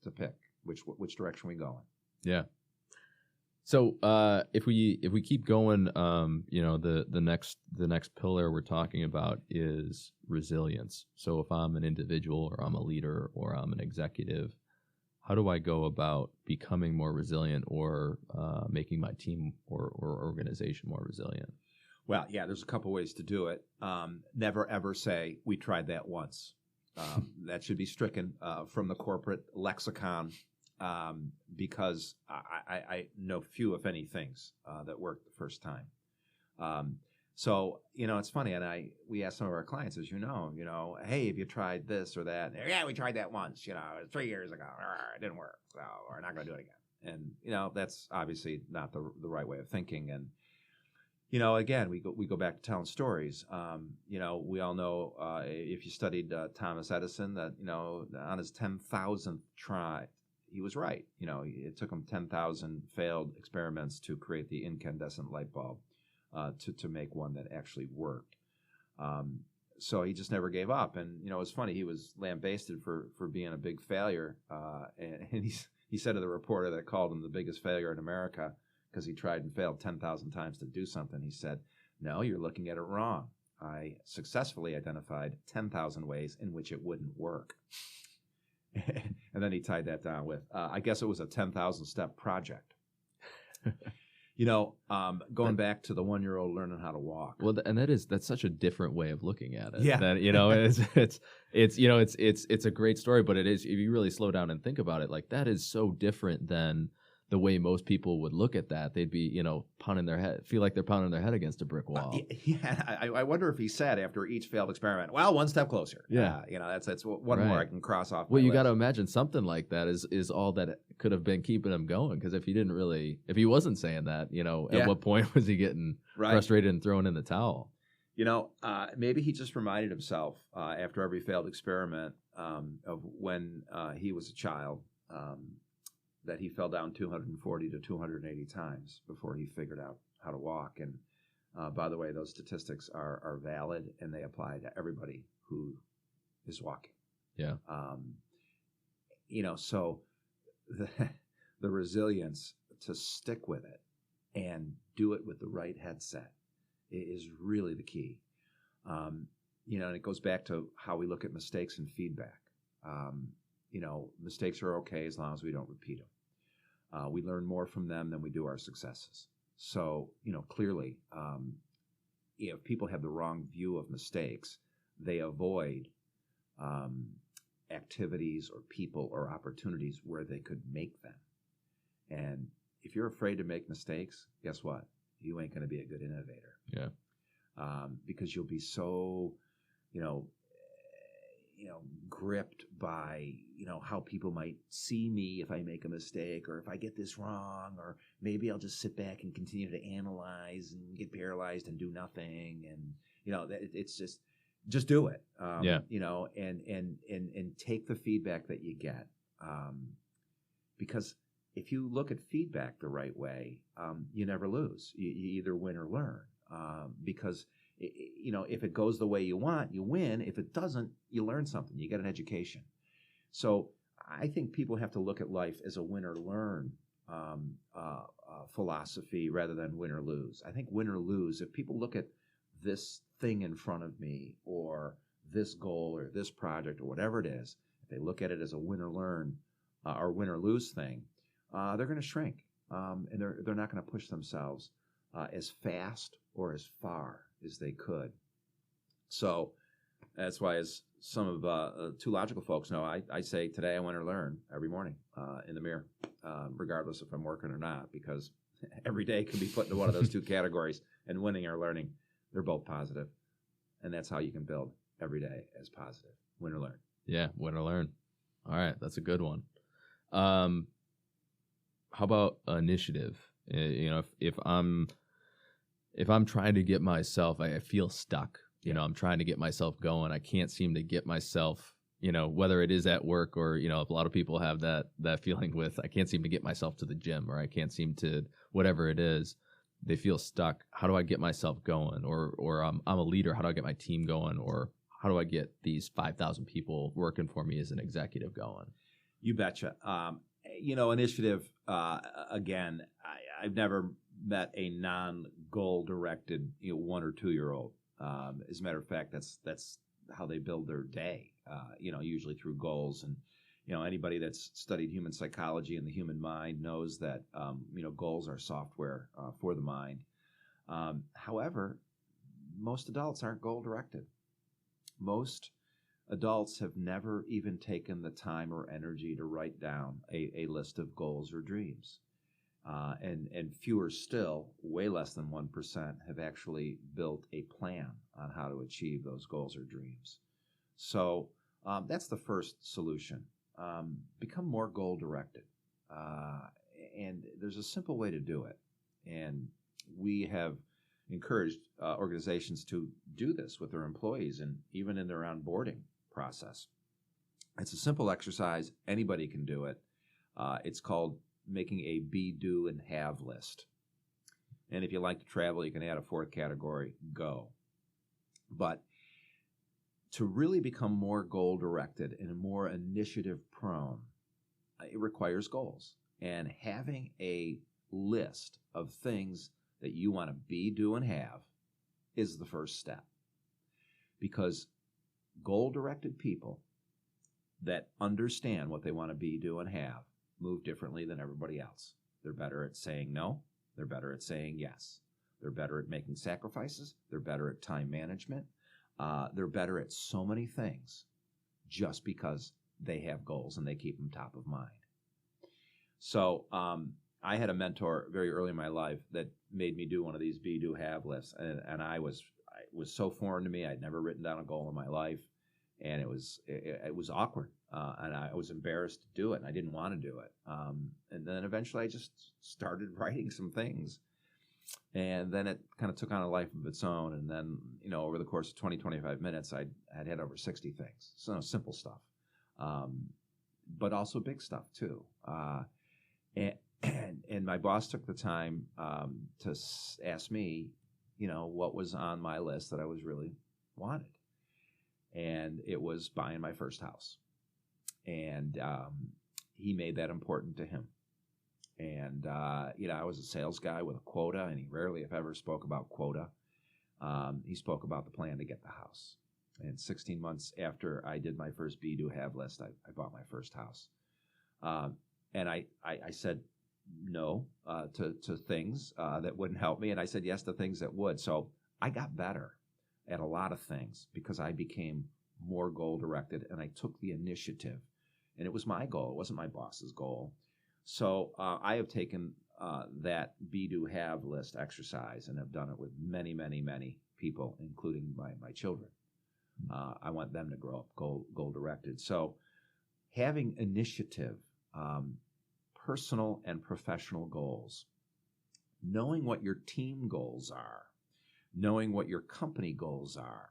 to pick which direction we go in. Yeah. So if we keep going, the next pillar we're talking about is resilience. So if I'm an individual or I'm a leader or I'm an executive, how do I go about becoming more resilient or making my team or organization more resilient? Well, yeah, there's a couple ways to do it. Never, ever say, we tried that once. That should be stricken from the corporate lexicon, because I know few, if any, things that worked the first time. So, it's funny, and we ask some of our clients, as hey, have you tried this or that? And, yeah, we tried that once, 3 years ago. It didn't work, so we're not going to do it again. And, that's obviously not the right way of thinking. And, again, we go back to telling stories. We all know, if you studied Thomas Edison, that, on his 10,000th try, he was right. It took him 10,000 failed experiments to create the incandescent light bulb, to make one that actually worked. So he just never gave up. And, it was funny. He was lambasted for being a big failure. And he said to the reporter that called him the biggest failure in America because he tried and failed 10,000 times to do something. He said, no, you're looking at it wrong. I successfully identified 10,000 ways in which it wouldn't work. And then he tied that down with, I guess it was a 10,000 step project. Going back to the 1-year-old learning how to walk. Well, and that's such a different way of looking at it. Yeah. That, it's a great story, but it is, if you really slow down and think about it, like that is so different than the way most people would look at that. They'd be, feel like they're pounding their head against a brick wall. I wonder if he said after each failed experiment, well, one step closer. Yeah. That's one more I can cross off. Well, you got to imagine something like that is all that could have been keeping him going. Because if he wasn't saying that, at what point was he getting frustrated and throwing in the towel? Maybe he just reminded himself after every failed experiment of when he was a child, that he fell down 240 to 280 times before he figured out how to walk. And by the way, those statistics are valid, and they apply to everybody who is walking. Yeah. So the resilience to stick with it and do it with the right headset is really the key. And it goes back to how we look at mistakes and feedback. Mistakes are okay as long as we don't repeat them. We learn more from them than we do our successes. So, clearly, if people have the wrong view of mistakes, they avoid activities or people or opportunities where they could make them. And if you're afraid to make mistakes, guess what? You ain't going to be a good innovator. Yeah. Because you'll be so, gripped by, how people might see me if I make a mistake, or if I get this wrong, or maybe I'll just sit back and continue to analyze and get paralyzed and do nothing. And, it's just do it. And take the feedback that you get. Because if you look at feedback the right way, you never lose. You either win or learn. Because if it goes the way you want, you win. If it doesn't, you learn something. You get an education. So I think people have to look at life as a win or learn philosophy rather than win or lose. I think win or lose, if people look at this thing in front of me or this goal or this project or whatever it is, if they look at it as a win or learn or win or lose thing, they're going to shrink. And they're not going to push themselves as fast or as far as they could. So that's why, as some of two logical folks know, I say today I win or learn every morning in the mirror, regardless if I'm working or not, because every day can be put into one of those two categories, and winning or learning, they're both positive. And that's how you can build every day as positive. Win or learn. Yeah, win or learn. All right, that's a good one. How about initiative? If I'm trying to get myself, I feel stuck. I'm trying to get myself going. I can't seem to get myself, whether it is at work or, a lot of people have that feeling with, I can't seem to get myself to the gym, or I can't seem to, whatever it is, they feel stuck. How do I get myself going? Or I'm a leader. How do I get my team going? Or how do I get these 5,000 people working for me as an executive going? You betcha. Initiative, again, I've never met a non-goal directed 1 or 2 year old. As a matter of fact, that's how they build their day. Usually through goals. And anybody that's studied human psychology and the human mind knows that goals are software for the mind. However, most adults aren't goal directed. Most adults have never even taken the time or energy to write down a list of goals or dreams. And fewer still, way less than 1%, have actually built a plan on how to achieve those goals or dreams. So that's the first solution. Become more goal-directed. And there's a simple way to do it. And we have encouraged organizations to do this with their employees and even in their onboarding process. It's a simple exercise. Anybody can do it. It's called making a be, do, and have list. And if you like to travel, you can add a fourth category, go. But to really become more goal-directed and more initiative-prone, it requires goals. And having a list of things that you want to be, do, and have is the first step. Because goal-directed people that understand what they want to be, do, and have move differently than everybody else. They're better at saying no. They're better at saying yes. They're better at making sacrifices. They're better at time management. They're better at so many things just because they have goals and they keep them top of mind. So I had a mentor very early in my life that made me do one of these be, do, have lists. And it was so foreign to me. I'd never written down a goal in my life. And it was awkward. And I was embarrassed to do it, and I didn't want to do it. And then eventually I just started writing some things. And then it kind of took on a life of its own. And then, over the course of 20, 25 minutes, I'd had over 60 things. So simple stuff, but also big stuff too. And my boss took the time to ask me, what was on my list that I was really wanted. and it was buying my first house. And he made that important to him. And, I was a sales guy with a quota, and he rarely, if ever, spoke about quota. He spoke about the plan to get the house. And 16 months after I did my first be, do, have list, I bought my first house. And I said no to things that wouldn't help me, and I said yes to things that would. So I got better at a lot of things because I became more goal-directed, and I took the initiative. And it was my goal. It wasn't my boss's goal. So I have taken that be, do, have list exercise and have done it with many, many, many people, including my children. I want them to grow up goal-directed. So having initiative, personal and professional goals, knowing what your team goals are, knowing what your company goals are,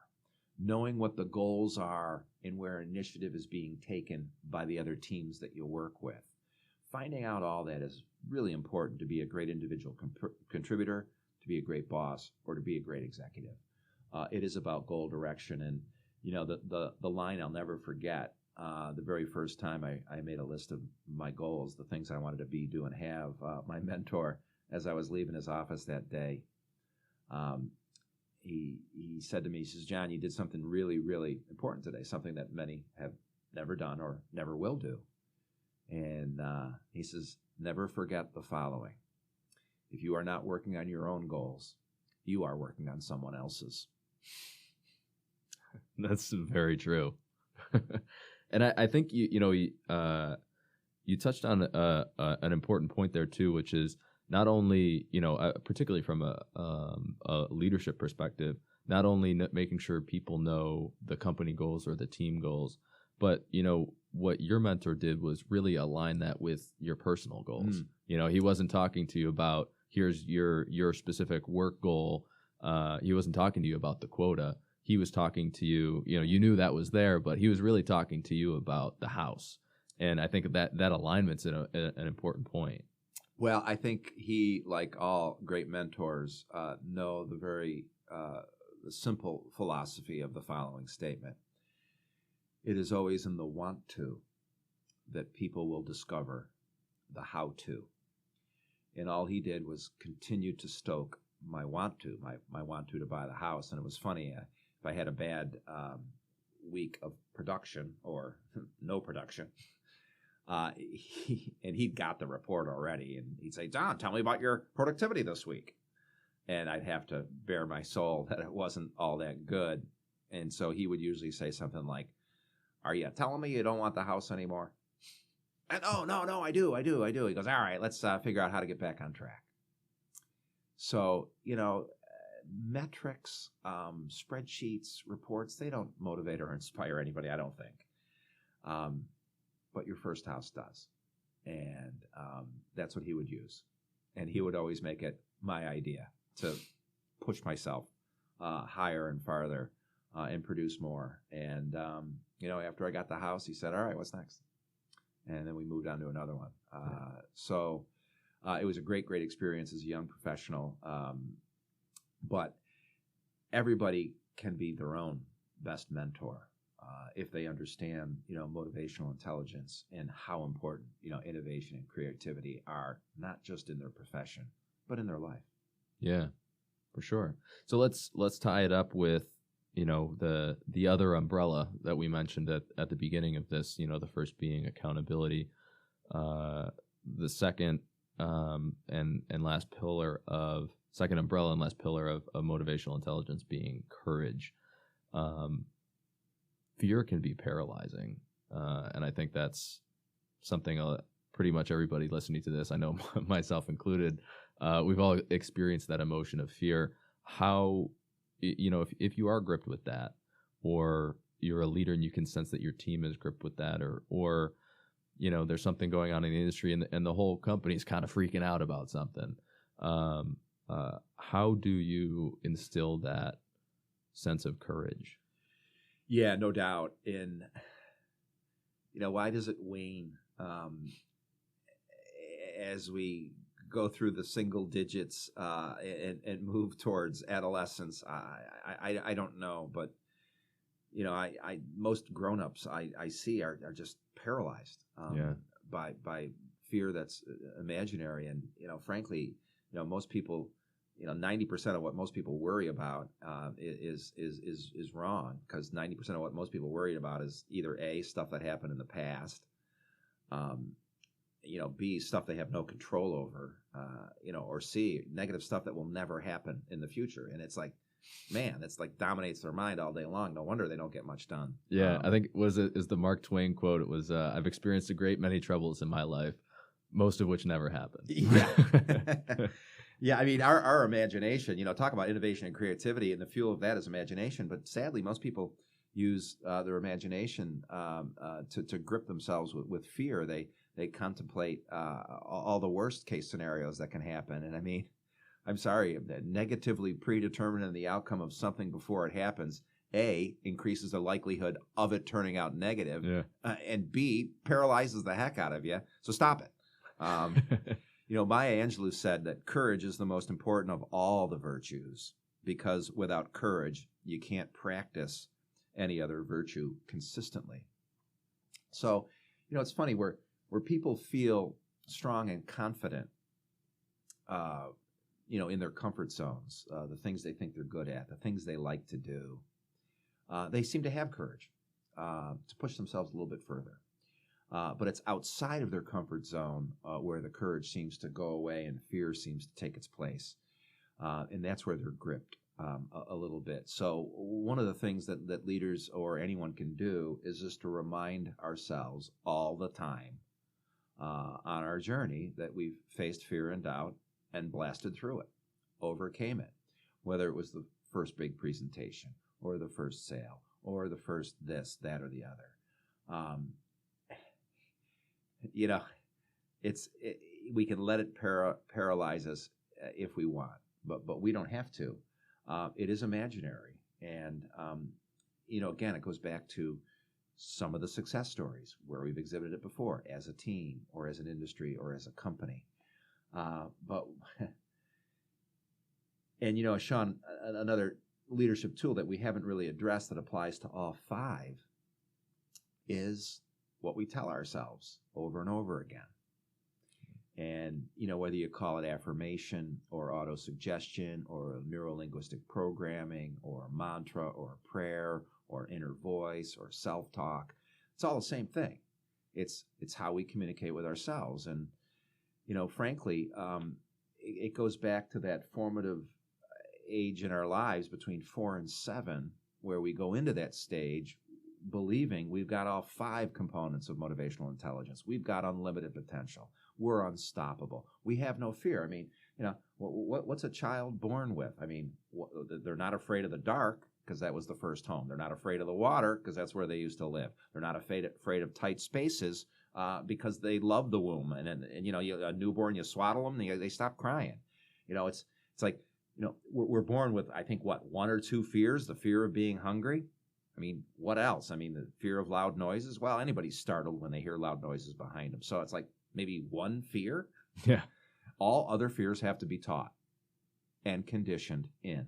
knowing what the goals are and where initiative is being taken by the other teams that you work with. Finding out all that is really important to be a great individual contributor, to be a great boss, or to be a great executive. It is about goal direction. And, the line I'll never forget, the very first time I made a list of my goals, the things I wanted to be, do, and have, my mentor, as I was leaving his office that day, he said to me, he says, "John, you did something really, really important today, something that many have never done or never will do." And he says, "Never forget the following. If you are not working on your own goals, you are working on someone else's." That's very true. And I think you touched on an important point there too, which is not only particularly from a leadership perspective, not only making sure people know the company goals or the team goals, but what your mentor did was really align that with your personal goals. He wasn't talking to you about here's your specific work goal. He wasn't talking to you about the quota. He was talking to you, you knew that was there, but he was really talking to you about the house. And I think that alignment's an important point. Well, I think he, like all great mentors, know the very the simple philosophy of the following statement. It is always in the want to that people will discover the how to. And all he did was continue to stoke my want to, my want to buy the house. And it was funny, if I had a bad week of production or no production, and he'd got the report already, and he'd say, "John, tell me about your productivity this week." And I'd have to bare my soul that it wasn't all that good. And so he would usually say something like, "Are you telling me you don't want the house anymore?" And, "Oh, no, I do. He goes, "All right, let's figure out how to get back on track." So, metrics, spreadsheets, reports, they don't motivate or inspire anybody, I don't think. But your first house does. And that's what he would use. And he would always make it my idea to push myself higher and farther and produce more. And, after I got the house, he said, "All right, what's next?" And then we moved on to another one. So it was a great, great experience as a young professional. But everybody can be their own best mentor if they understand, motivational intelligence and how important, innovation and creativity are, not just in their profession, but in their life. Yeah, for sure. So let's tie it up with, the other umbrella that we mentioned at the beginning of this, the first being accountability, the second and last pillar of second umbrella and last pillar of motivational intelligence being courage. Fear can be paralyzing. And I think that's something pretty much everybody listening to this, I know myself included, we've all experienced that emotion of fear. How, if you are gripped with that, or you're a leader and you can sense that your team is gripped with that, or there's something going on in the industry and the whole company is kind of freaking out about something. How do you instill that sense of courage? Yeah, no doubt. And, why does it wane as we go through the single digits and move towards adolescence? I don't know. But, most grown-ups I see are just paralyzed by fear that's imaginary. And, frankly, most people, 90% of what most people worry about is wrong, because 90% of what most people worry about is either A, stuff that happened in the past, B, stuff they have no control over, or C, negative stuff that will never happen in the future. And it's like, man, it's like dominates their mind all day long. No wonder they don't get much done. Yeah, I think is the Mark Twain quote. It was, I've experienced a great many troubles in my life, most of which never happened. Yeah. Yeah, I mean, our imagination, talk about innovation and creativity, and the fuel of that is imagination. But sadly, most people use their imagination to grip themselves with fear. They contemplate all the worst case scenarios that can happen. And I mean, I'm sorry, negatively predetermining the outcome of something before it happens, A, increases the likelihood of it turning out negative, and B, paralyzes the heck out of you. So stop it. Maya Angelou said that courage is the most important of all the virtues, because without courage, you can't practice any other virtue consistently. So, it's funny where people feel strong and confident, in their comfort zones, the things they think they're good at, the things they like to do, they seem to have courage to push themselves a little bit further. But it's outside of their comfort zone where the courage seems to go away and fear seems to take its place. And that's where they're gripped a little bit. So one of the things that leaders or anyone can do is just to remind ourselves all the time on our journey that we've faced fear and doubt and blasted through it, overcame it, whether it was the first big presentation or the first sale or the first this, that, or the other. We can let it paralyze us if we want, but we don't have to. It is imaginary. And, again, it goes back to some of the success stories where we've exhibited it before as a team or as an industry or as a company. Sean, another leadership tool that we haven't really addressed that applies to all five is what we tell ourselves over and over again. And, whether you call it affirmation or auto-suggestion or neuro-linguistic programming or mantra or prayer or inner voice or self-talk, it's all the same thing. It's how we communicate with ourselves. And, frankly, it goes back to that formative age in our lives between 4 and 7, where we go into that stage believing we've got all 5 components of motivational intelligence. We've got unlimited potential. We're unstoppable. We have no fear. I mean, what's a child born with? I mean, they're not afraid of the dark because that was the first home. They're not afraid of the water because that's where they used to live. They're not afraid of tight spaces because they love the womb. And a newborn, you swaddle them, they stop crying. It's like, we're born with, I think, 1 or 2 fears. The fear of being hungry. I mean, what else? I mean, the fear of loud noises. Well, anybody's startled when they hear loud noises behind them. So it's like maybe 1 fear. Yeah. All other fears have to be taught and conditioned in.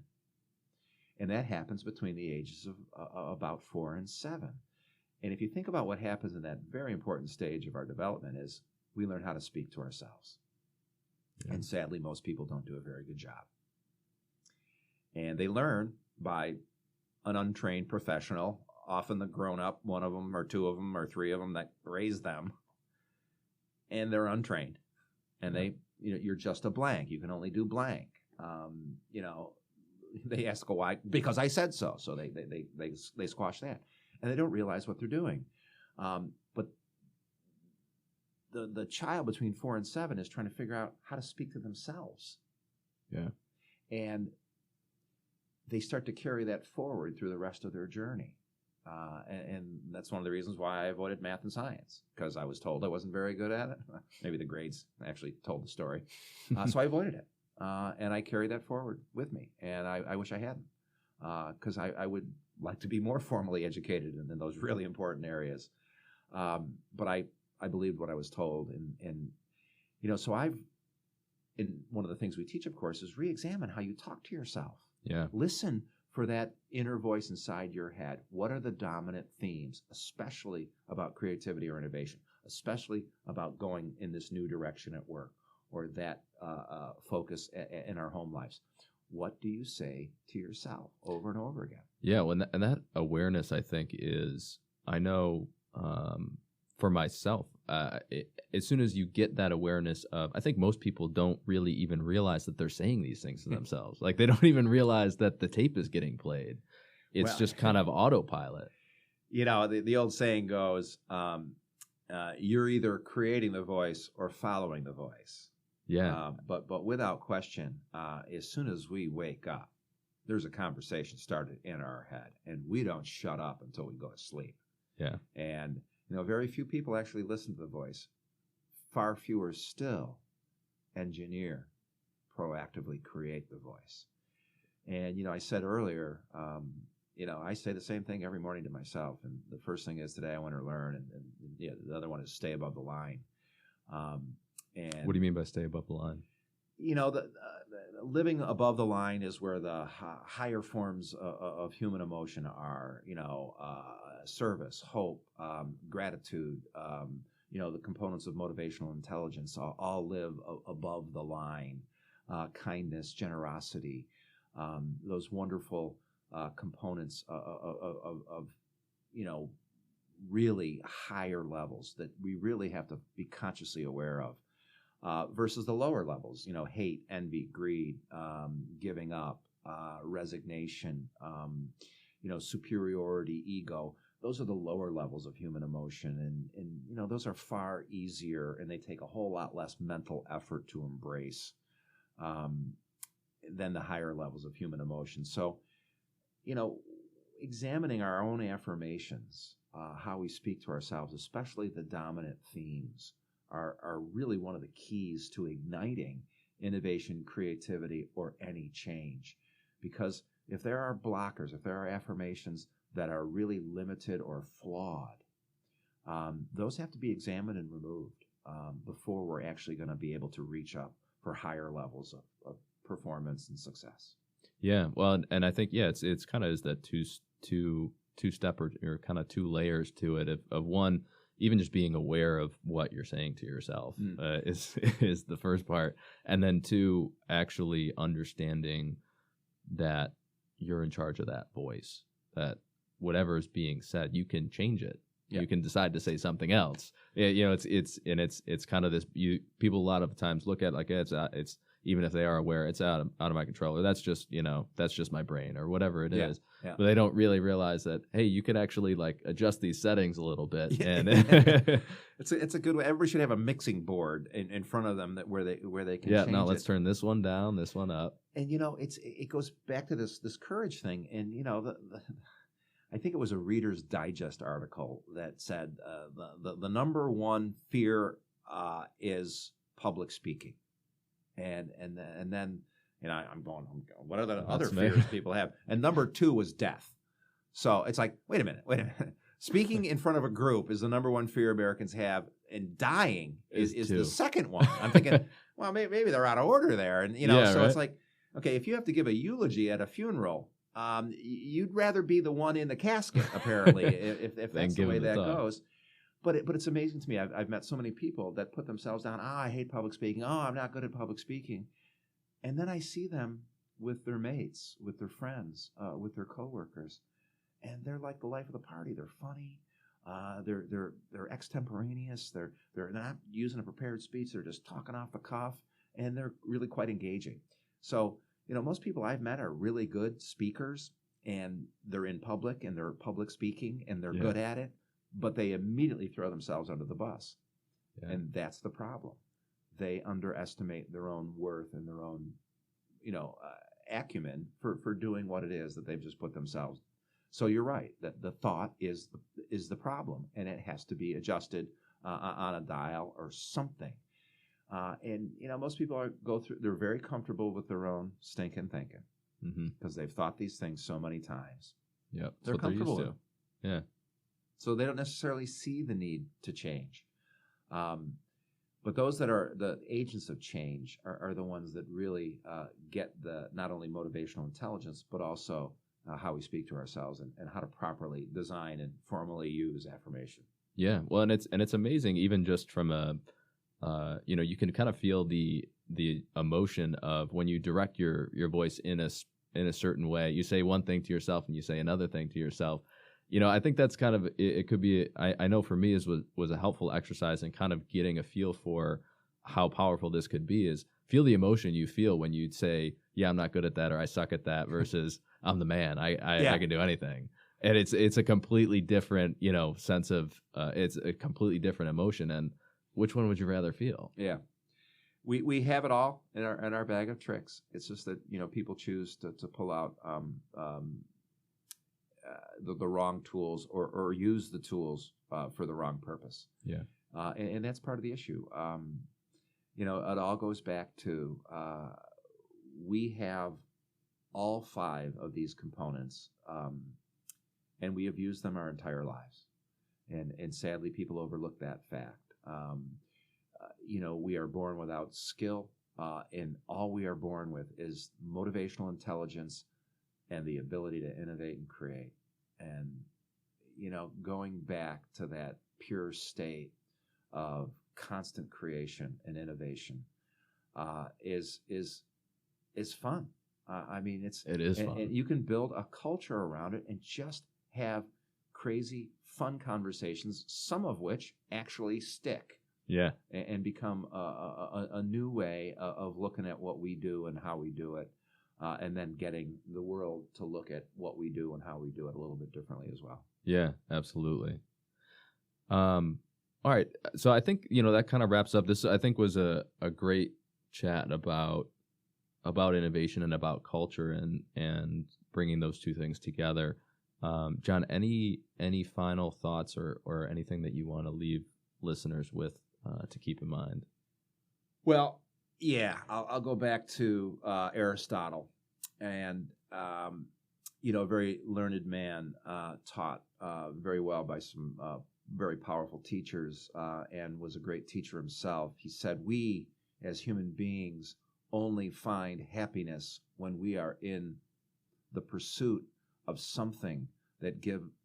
And that happens between the ages of about 4 and 7. And if you think about what happens in that very important stage of our development is we learn how to speak to ourselves. Yeah. And sadly, most people don't do a very good job. And they learn by an untrained professional, often the grown-up, one of them or 2 of them or 3 of them that raised them, and they're untrained. And you're just a blank. You can only do blank. They ask why, because I said so. So they squash that, and they don't realize what they're doing. But the child between 4 and 7 is trying to figure out how to speak to themselves. Yeah, and they start to carry that forward through the rest of their journey. And that's one of the reasons why I avoided math and science, because I was told I wasn't very good at it. Maybe the grades actually told the story. So I avoided it. And I carry that forward with me. And I wish I hadn't, because I would like to be more formally educated in those really important areas. But I believed what I was told. And so one of the things we teach, of course, is re-examine how you talk to yourself. Yeah. Listen for that inner voice inside your head. What are the dominant themes, especially about creativity or innovation, especially about going in this new direction at work or that focus in our home lives? What do you say to yourself over and over again? Yeah, well, and that awareness, I think, is, I know for myself, as soon as you get that awareness of, I think most people don't really even realize that they're saying these things to themselves. Like, they don't even realize that the tape is getting played. It's just kind of autopilot. The old saying goes, you're either creating the voice or following the voice. Yeah. But without question, as soon as we wake up, there's a conversation started in our head, and we don't shut up until we go to sleep. Yeah. And, very few people actually listen to the voice. Far fewer still engineer, proactively create the voice. And, I said earlier, I say the same thing every morning to myself. And the first thing is, today I want to learn. And the other one is stay above the line. And what do you mean by stay above the line? The living above the line is where the higher forms of human emotion are, service, hope, gratitude, the components of motivational intelligence all live above the line. Kindness, generosity, those wonderful components of really higher levels that we really have to be consciously aware of. Versus the lower levels, hate, envy, greed, giving up, resignation, superiority, ego. Those are the lower levels of human emotion. And those are far easier, and they take a whole lot less mental effort to embrace than the higher levels of human emotion. So, examining our own affirmations, how we speak to ourselves, especially the dominant themes, are really one of the keys to igniting innovation, creativity, or any change. Because if there are blockers, if there are affirmations that are really limited or flawed, those have to be examined and removed before we're actually going to be able to reach up for higher levels of performance and success. Yeah, well, and I think, it's kind of is that two-step or kind of two layers to it of one. Even just being aware of what you're saying to yourself is the first part. And then two, actually understanding that you're in charge of that voice, that whatever is being said, you can change it. Yeah. You can decide to say something else. It's kind of this, people a lot of times look at it like it's even if they are aware, it's out of my control, or that's just my brain or whatever it is. Yeah. But they don't really realize that, hey, you can actually adjust these settings a little bit. Yeah. And it's a good way. Everybody should have a mixing board in front of them where they can change it. Let's turn this one down, this one up. And it goes back to this courage thing. And I think it was a Reader's Digest article that said the number one fear is public speaking. And then I'm going, what are the other fears people have? And number 2 was death. So it's like, wait a minute. Speaking in front of a group is the number one fear Americans have, and dying is the second one. I'm thinking, well, maybe they're out of order there. And, right? It's like, okay, if you have to give a eulogy at a funeral, you'd rather be the one in the casket, apparently, if that's the way that goes. But it's amazing to me. I've met so many people that put themselves down. I hate public speaking. I'm not good at public speaking. And then I see them with their mates, with their friends, with their coworkers, and they're like the life of the party. They're funny. They're extemporaneous. They're not using a prepared speech. They're just talking off the cuff, and they're really quite engaging. So most people I've met are really good speakers, and they're in public and they're public speaking and they're good at it. But they immediately throw themselves under the bus. Yeah. And that's the problem. They underestimate their own worth and their own, acumen for doing what it is that they've just put themselves. So you're right, that the thought is the problem, and it has to be adjusted on a dial or something. And most people they're very comfortable with their own stinking thinking because they've thought these things so many times. Yep, they're comfortable with it. Yeah. So they don't necessarily see the need to change. But those that are the agents of change are the ones that really get the not only motivational intelligence, but also how we speak to ourselves and how to properly design and formally use affirmation. Yeah, well, and it's amazing, even just from you can kind of feel the emotion of when you direct your voice in a certain way. You say one thing to yourself and you say another thing to yourself. I think that's kind of, it could be, I know for me was a helpful exercise in kind of getting a feel for how powerful this could be, is feel the emotion you feel when you say, yeah, I'm not good at that, or I suck at that, versus I'm the man, I can do anything. And it's a completely different, sense of, it's a completely different emotion. And which one would you rather feel? Yeah. We have it all in our bag of tricks. It's just that, people choose to pull out the wrong tools or use the tools for the wrong purpose. Yeah. And that's part of the issue. It all goes back to we have all 5 of these components, and we have used them our entire lives. And sadly, people overlook that fact. We are born without skill, and all we are born with is motivational intelligence and the ability to innovate and create. And, going back to that pure state of constant creation and innovation is fun. It is fun. And you can build a culture around it and just have crazy, fun conversations, some of which actually stick. Yeah. And become a new way of looking at what we do and how we do it, and then getting the world to look at what we do and how we do it a little bit differently as well. Yeah, absolutely. All right. So I think, that kind of wraps up this, I think, was a great chat about innovation and about culture and bringing those two things together. John, any final thoughts or anything that you want to leave listeners with to keep in mind? Well, yeah, I'll go back to Aristotle, and a very learned man, taught very well by some very powerful teachers, and was a great teacher himself. He said, "We as human beings only find happiness when we are in the pursuit of something that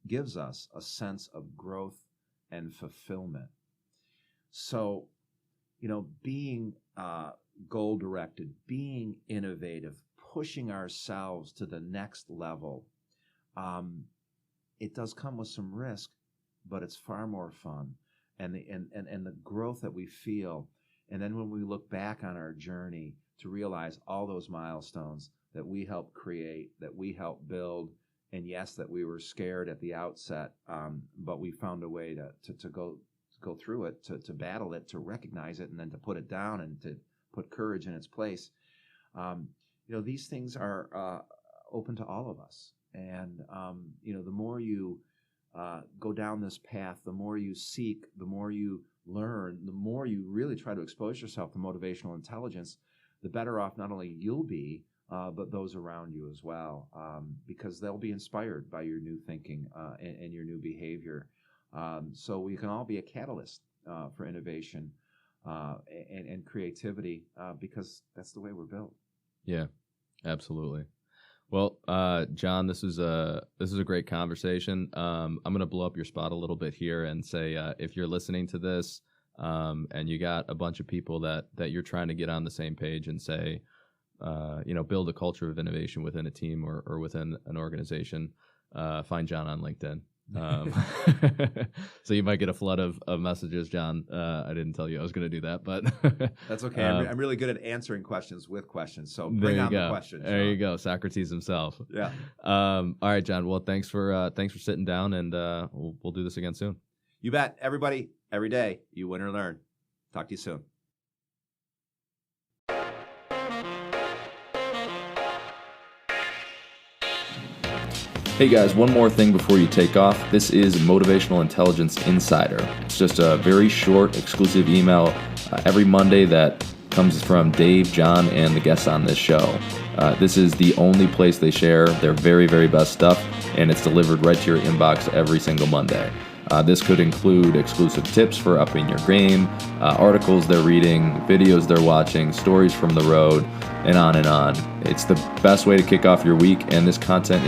gives us a sense of growth and fulfillment." So, being goal-directed, being innovative, pushing ourselves to the next level, it does come with some risk, but it's far more fun. And the growth that we feel, and then when we look back on our journey to realize all those milestones that we helped create, that we helped build, and yes, that we were scared at the outset, but we found a way to go through it, to battle it, to recognize it, and then to put it down and to put courage in its place. These things are open to all of us. And, the more you go down this path, the more you seek, the more you learn, the more you really try to expose yourself to motivational intelligence, the better off not only you'll be, but those around you as well, because they'll be inspired by your new thinking and your new behavior. So we can all be a catalyst for innovation and creativity, because that's the way we're built. Yeah, absolutely. Well, John, this is a great conversation. I'm going to blow up your spot a little bit here and say, if you're listening to this and you got a bunch of people that you're trying to get on the same page and say, build a culture of innovation within a team or within an organization, find John on LinkedIn. So you might get a flood of messages, John. I didn't tell you I was going to do that, but that's okay. I'm really good at answering questions with questions. So bring on the questions. There you go, Socrates himself. Yeah. All right, John. Well, thanks for sitting down, and we'll do this again soon. You bet. Everybody, every day, you win or learn. Talk to you soon. Hey guys, one more thing before you take off. This is Motivational Intelligence Insider. It's just a very short, exclusive email every Monday that comes from Dave, John, and the guests on this show. This is the only place they share their very, very best stuff, and it's delivered right to your inbox every single Monday. This could include exclusive tips for upping your game, articles they're reading, videos they're watching, stories from the road, and on and on. It's the best way to kick off your week, and this content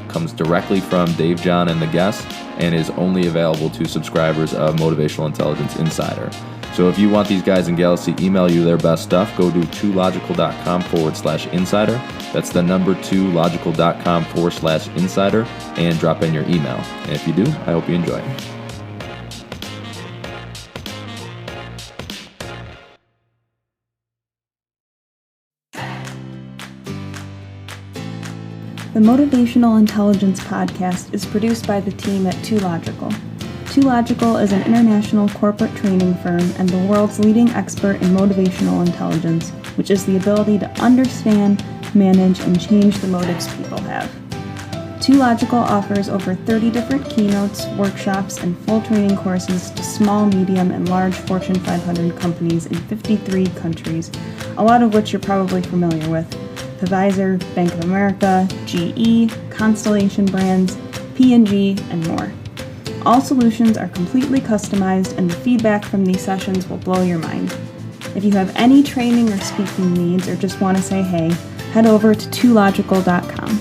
comes directly from Dave, John, and the guests, and is only available to subscribers of Motivational Intelligence Insider. So if you want these guys and gals to email you their best stuff, go to 2logical.com/insider. That's the number 2logical.com/insider, and drop in your email. And if you do, I hope you enjoy. The Motivational Intelligence Podcast is produced by the team at 2Logical. 2Logical is an international corporate training firm and the world's leading expert in motivational intelligence, which is the ability to understand, manage, and change the motives people have. 2Logical offers over 30 different keynotes, workshops, and full training courses to small, medium, and large Fortune 500 companies in 53 countries, a lot of which you're probably familiar with. Pfizer, Bank of America, GE, Constellation Brands, P&G, and more. All solutions are completely customized, and the feedback from these sessions will blow your mind. If you have any training or speaking needs or just want to say hey, head over to 2logical.com.